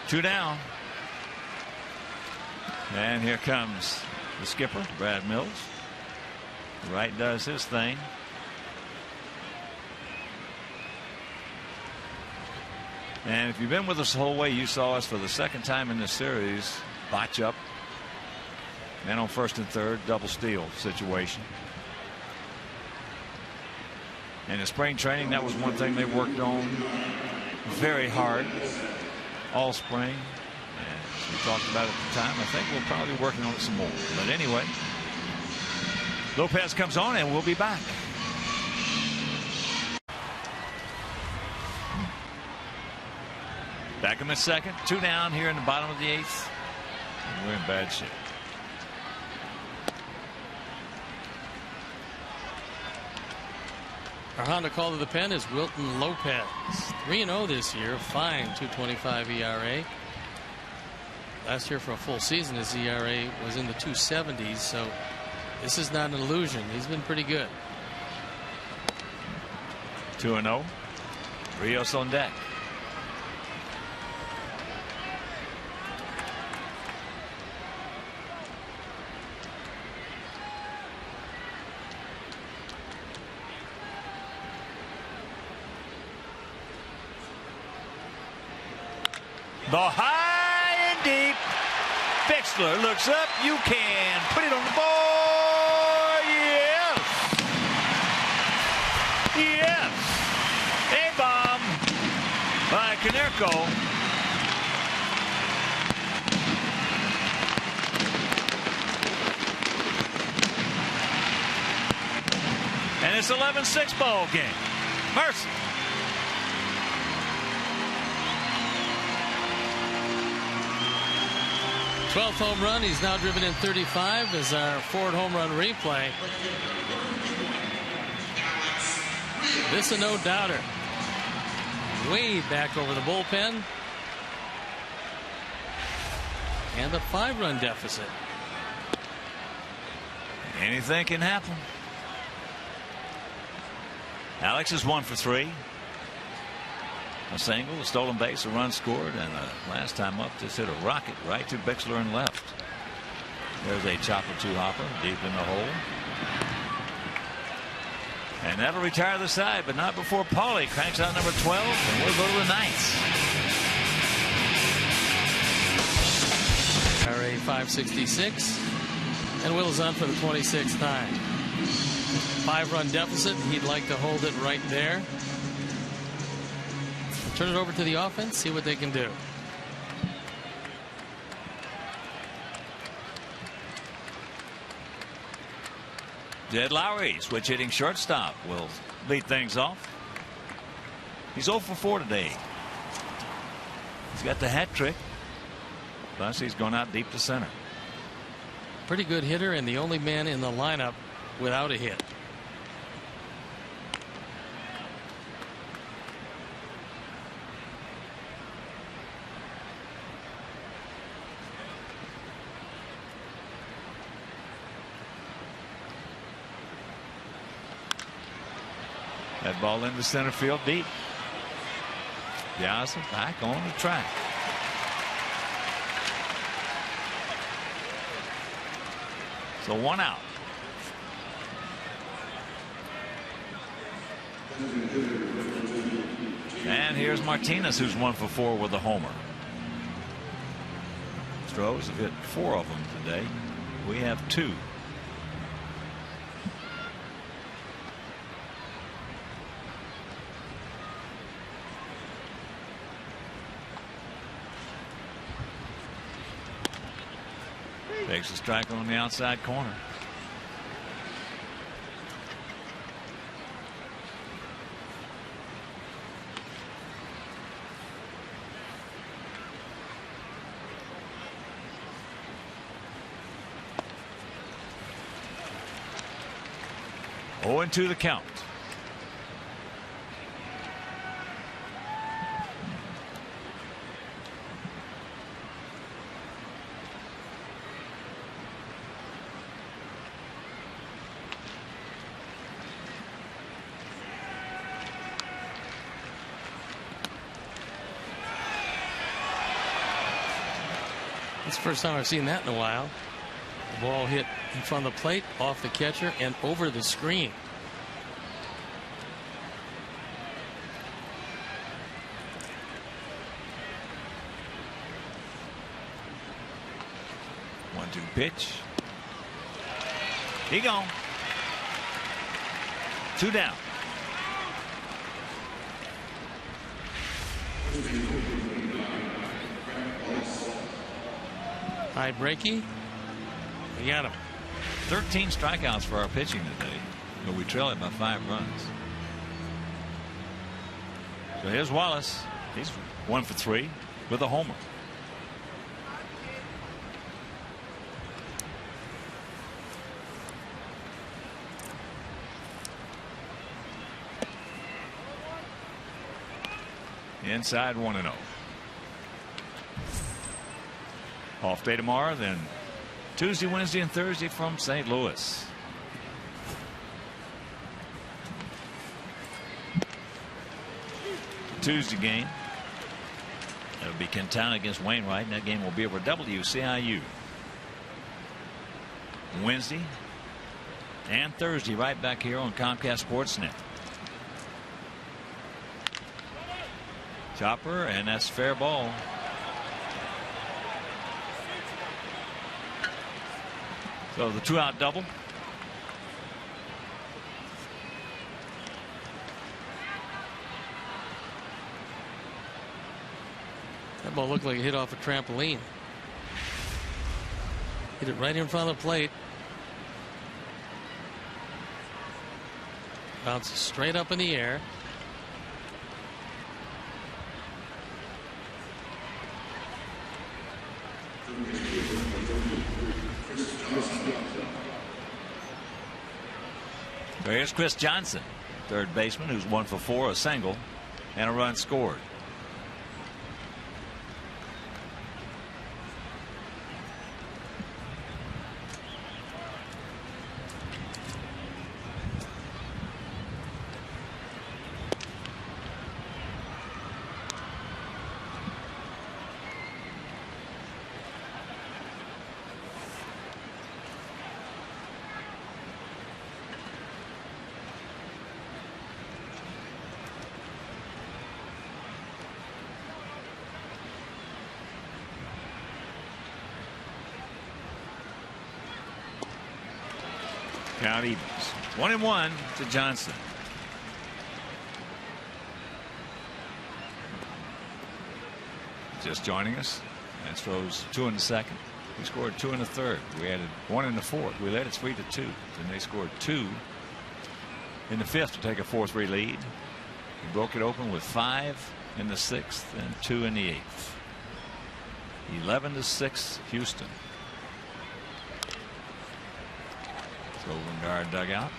Two down. And here comes the skipper, Brad Mills. Wright does his thing. And if you've been with us the whole way, you saw us for the second time in this series botch up. Man on first and third, double steal situation. And in spring training, that was one thing they worked on very hard all spring. And as we talked about at the time, I think we'll probably be working on it some more. But anyway, Lopez comes on and we'll be back. Back in the second, 2 down here in the bottom of the 8th. And we're in bad shape. Our Honda call to the pen is Wilton Lopez. 3-0 this year, fine 2.25 ERA. Last year for a full season his ERA was in the 270s, so this is not an illusion. He's been pretty good. 2-0. Rios on deck. The high and deep. Bixler looks up. You can put it on the board. Yes. Yes. A bomb by Konerko. it's 11-6 ball game. Mercy. Twelfth home run. He's now driven in 35 as our forward home run replay. This a no-doubter. Way back over the bullpen. And a 5-run deficit. Anything can happen. Alex is 1 for 3. A single, a stolen base, a run scored, and last time up just hit a rocket right to Bixler and left. There's a chopper to Hopper deep in the hole. And that'll retire the side, but not before Paulie cranks out number 12, and we'll go to the 9th. RA 566, and Will is on for the 26th time. 5-run deficit. He'd like to hold it right there. Turn it over to the offense, see what they can do. Jed Lowry, switch hitting shortstop, will lead things off. He's 0 for 4 today. He's got the hat trick. Plus, he's going out deep to center. Pretty good hitter and the only man in the lineup without a hit. That ball into center field deep. Piazza back on the track. So 1 out. And here's Martinez, who's 1 for 4 with a homer. Astros have hit 4 of them today. We have 2. Takes a strike on the outside corner. Oh, and 2 the count. It's the first time I've seen that in a while. The ball hit in front of the plate, off the catcher, and over the screen. One-two pitch. He gone. 2 down. High breaky. We got him. 13 strikeouts for our pitching today, but we trail it by 5 runs. So here's Wallace. He's 1 for 3 with a homer. Inside 1-0. Off day tomorrow, then Tuesday, Wednesday, and Thursday from St. Louis. Tuesday game. It'll be Quintana against Wainwright, and that game will be over WCIU. Wednesday and Thursday, right back here on Comcast Sportsnet. Chopper, and that's fair ball. So the 2-out double. That ball looked like it hit off a trampoline. Hit it right in front of the plate. Bounces straight up in the air. There's Chris Johnson, third baseman, who's 1 for 4, a single, and a run scored. Count evens. 1-1 to Johnson. Just joining us. Astros 2 in the second. We scored 2 in the third. We added 1 in the fourth. We led it 3-2. Then they scored 2 in the fifth to take a 4-3 lead. We broke it open with 5 in the sixth and 2 in the eighth. 11-6 Houston. Guard dugout.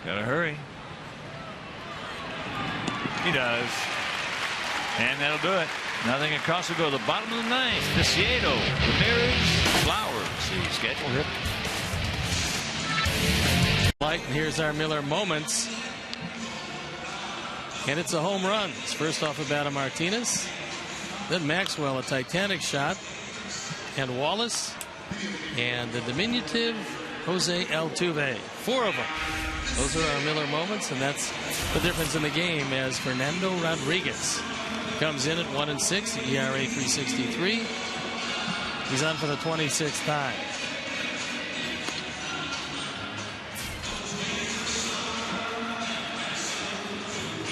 Gotta hurry. He does. And that'll do it. Nothing across will go to the bottom of the ninth. Desiedo, Ramirez, Flowers. The schedule hit. And here's our Miller moments. And it's a home run. It's first off of Adam Martinez. Then Maxwell, a Titanic shot. And Wallace. And the diminutive Jose Altuve. 4 of them. Those are our Miller moments, and that's the difference in the game as Fernando Rodriguez comes in at 1-6, ERA 3.63. He's on for the 26th time.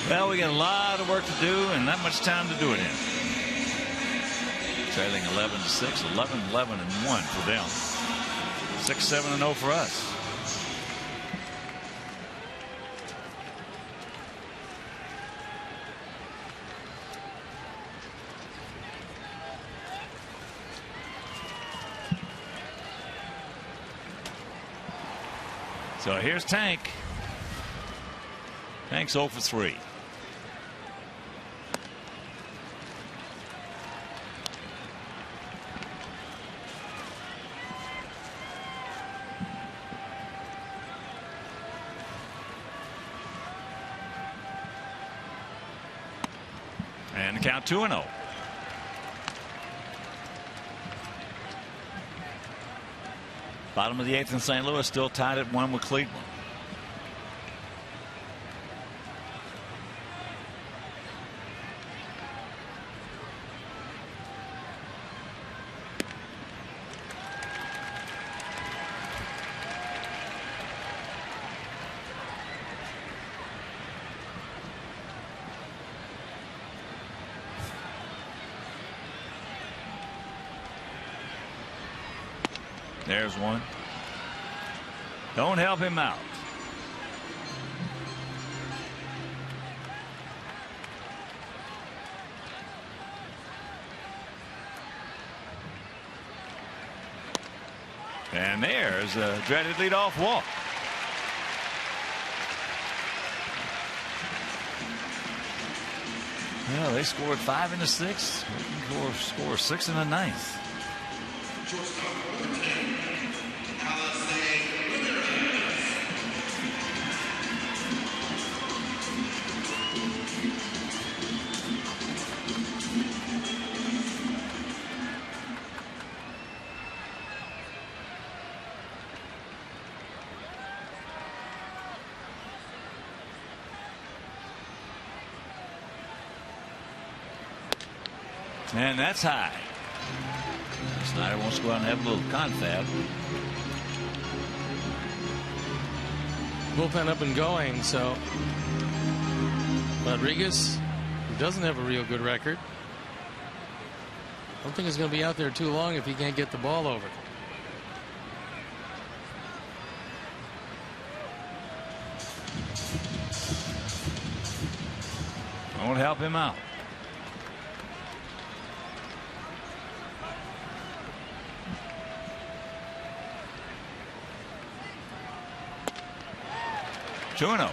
Well, we got a lot of work to do and not much time to do it in. Trailing 11-6, 11-11-1 for them. 6-7-0 for us. So here's Tank. Tank's 0 for 3. And count 2-0. Bottom of the 8th in St. Louis, still tied at 1 with Cleveland. There's one. Don't help him out. And there's a dreaded leadoff walk. Well, they scored 5 in the 6th. We can score 6 in the 9th. And that's high. Snyder wants to go out and have a little confab. Bullpen up and going, so Rodriguez, who doesn't have a real good record, I don't think he's going to be out there too long if he can't get the ball over. Won't help him out. Juno.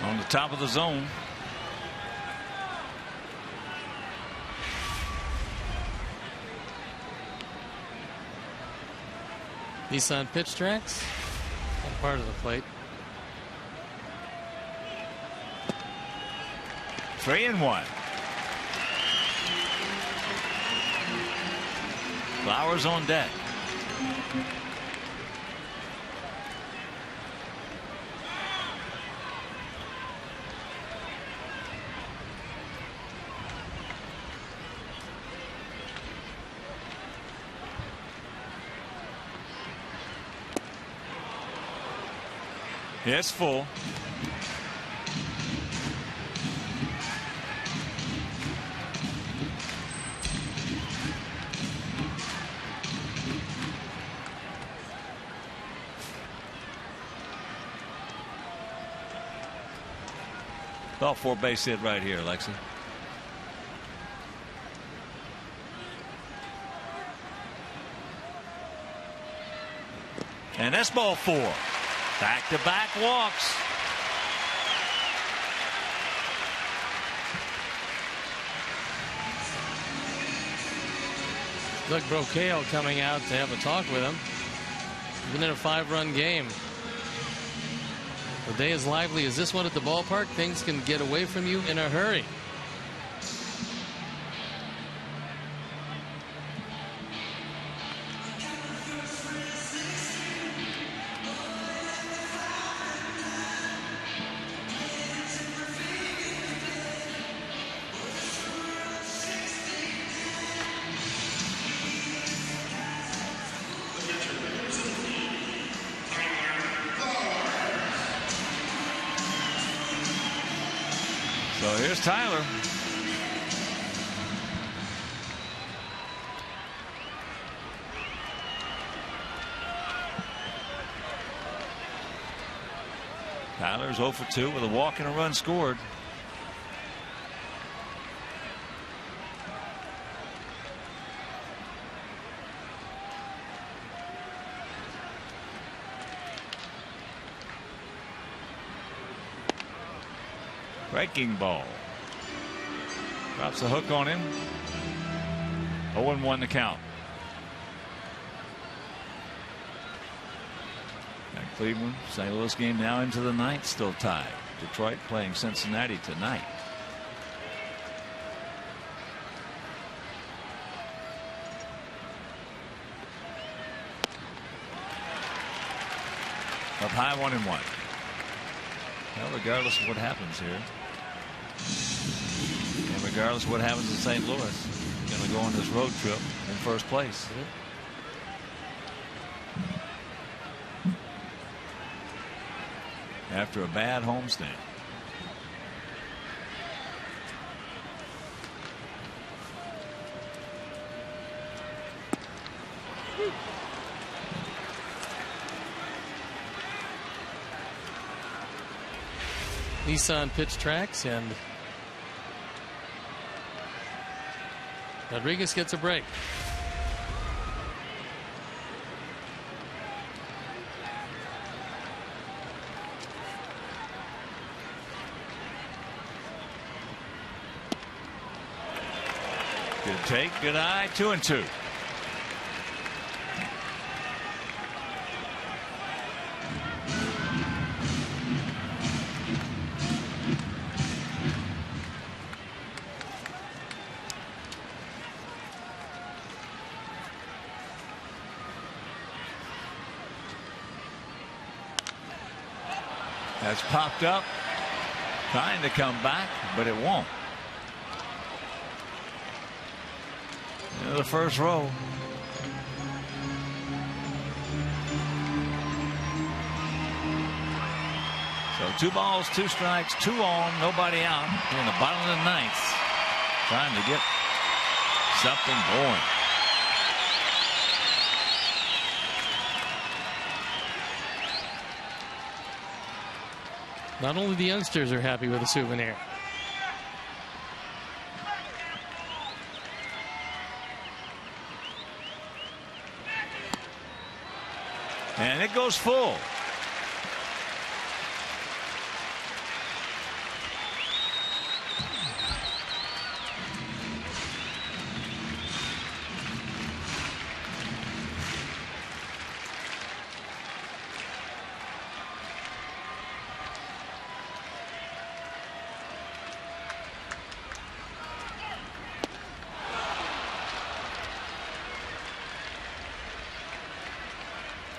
On the top of the zone. Nissan pitch tracks on part of the plate. 3-1. Flowers on deck. Yes, full. Thought 4-base hit right here, Lexi. And that's ball 4. Back-to-back walks. Doug Brocail coming out to have a talk with him. Even in a 5-run game. A day as lively as this one at the ballpark, things can get away from you in a hurry. So here's Tyler. Tyler's 0 for 2 with a walk and a run scored. Breaking ball. Drops a hook on him. 0-1 the count. And Cleveland, St. Louis game now into the 9th, still tied. Detroit playing Cincinnati tonight. Up high, 1-1. Well, regardless of what happens here, and regardless of what happens in St. Louis, he's going to go on this road trip in first place. After a bad homestand. Nissan pitch tracks, and Rodriguez gets a break. Good take, good eye, 2-2. That's popped up, trying to come back, but it won't. Into the first row. So 2 balls, 2 strikes, 2 on, nobody out here in the bottom of the 9th. Trying to get something going. Not only the youngsters are happy with the souvenir. And it goes full.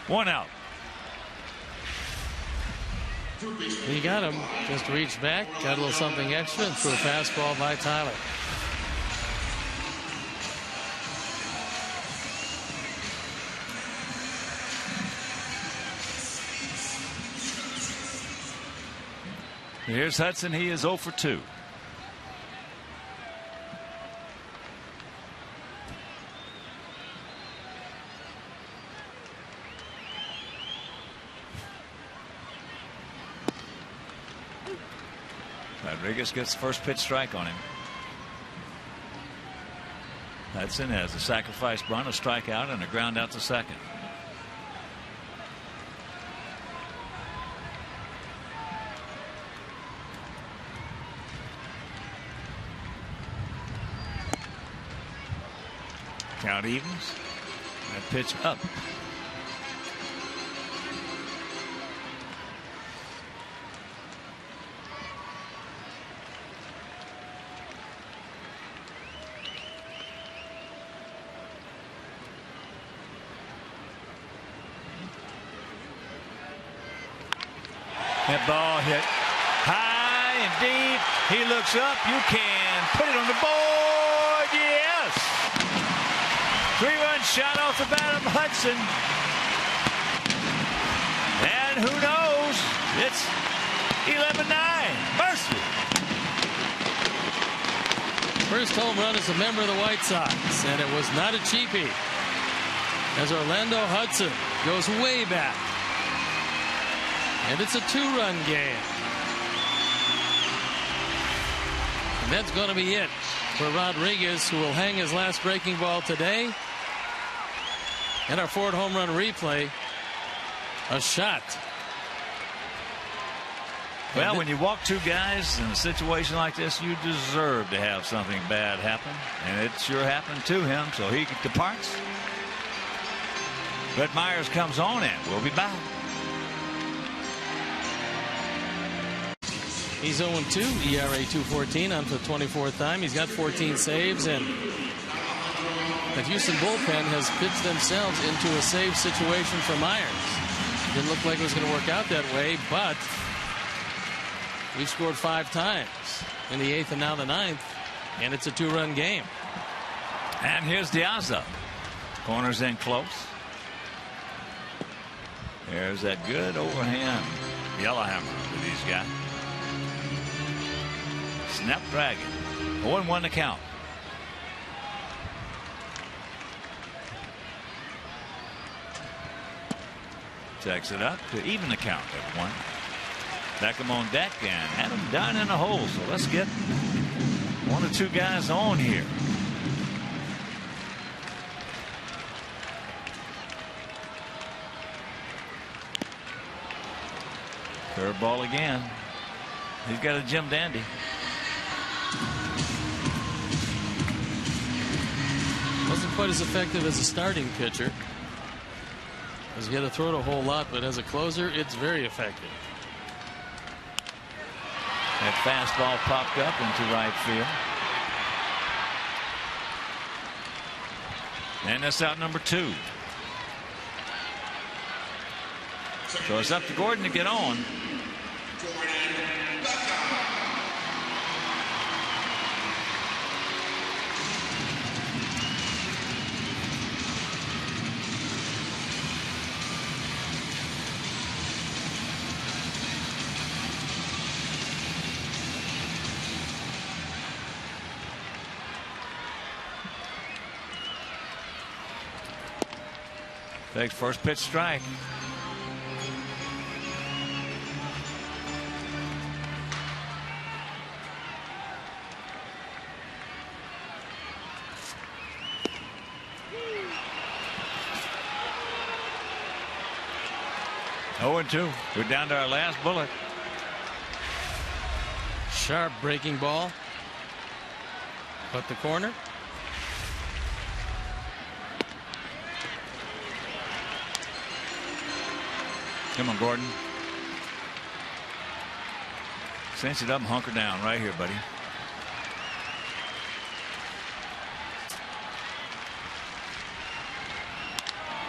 One out. He got him. Just reached back, got a little something extra, and threw a fastball by Tyler. Here's Hudson. He is 0 for 2. Rodriguez gets the first pitch strike on him. Hudson has a sacrifice bunt, a strikeout, and a ground out to second. Count evens. That pitch up. That ball hit high and deep. He looks up. You can put it on the board. Yes. 3-run shot off the bat of Hudson. And who knows? It's 11-9. Mercy. First home run as a member of the White Sox, and it was not a cheapie, as Orlando Hudson goes way back. And it's a 2-run game. And that's going to be it for Rodriguez, who will hang his last breaking ball today. And our 4th home run replay, a shot. Well, when you walk 2 guys in a situation like this, you deserve to have something bad happen. And it sure happened to him, so he departs. Brett Myers comes on in. We'll be back. He's 0-2, ERA 2.14 on for the 24th time. He's got 14 saves, and the Houston bullpen has pitched themselves into a save situation for Myers. Didn't look like it was going to work out that way, but we've scored 5 times in the 8th and now the 9th, and it's a 2-run game. And here's Diazza. Corners in close. There's that good overhand Yellowhammer that he's got. Snapdragon. 0-1 to count. Checks it up to even the count at 1. Beckham on deck and Adam Dunn in the hole. So let's get 1 or 2 guys on here. Curveball again. He's got a Jim Dandy. Wasn't quite as effective as a starting pitcher, because he had to throw it a whole lot, but as a closer, it's very effective. That fastball popped up into right field. And that's out number 2. So it's up to Gordon to get on. Takes first pitch strike. Oh, and 2. We're down to our last bullet. Sharp breaking ball. But the corner. Come on, Gordon. Cinch it up and hunker down right here, buddy.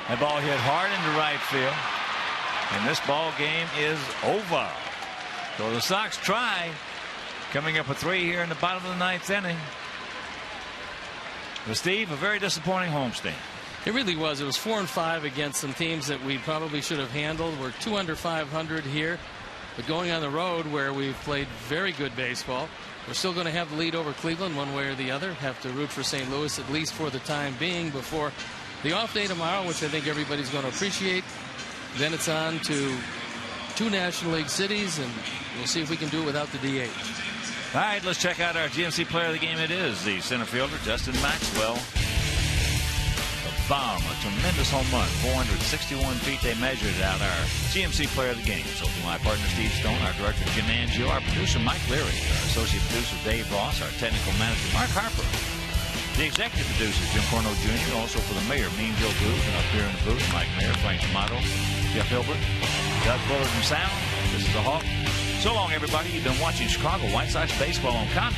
That ball hit hard into right field. And this ball game is over. So the Sox try, coming up with 3 here in the bottom of the 9th inning. But Steve, a very disappointing homestand. It really was. It was 4-5 against some teams that we probably should have handled. We're 2 under 500 here. But going on the road where we've played very good baseball, we're still going to have the lead over Cleveland one way or the other. Have to root for St. Louis at least for the time being before the off day tomorrow, which I think everybody's going to appreciate. Then it's on to 2 National League cities, and we'll see if we can do it without the DH. All right, let's check out our GMC player of the game. It is the center fielder, Justin Maxwell. A bomb, a tremendous home run, 461 feet. They measured it out. Our GMC player of the game. So to my partner, Steve Stone, our director, Jim Angio, our producer, Mike Leary, our associate producer, Dave Ross, our technical manager, Mark Harper. The executive producer, Jim Corno Jr., also for the mayor, Mean Joe Booth, and up here in the booth, Mike Mayer, Frank D'Amato, Jeff Hilbert, Doug Bullard from Sound. This is a Hawk. So long, everybody. You've been watching Chicago White Sox baseball on Comcast.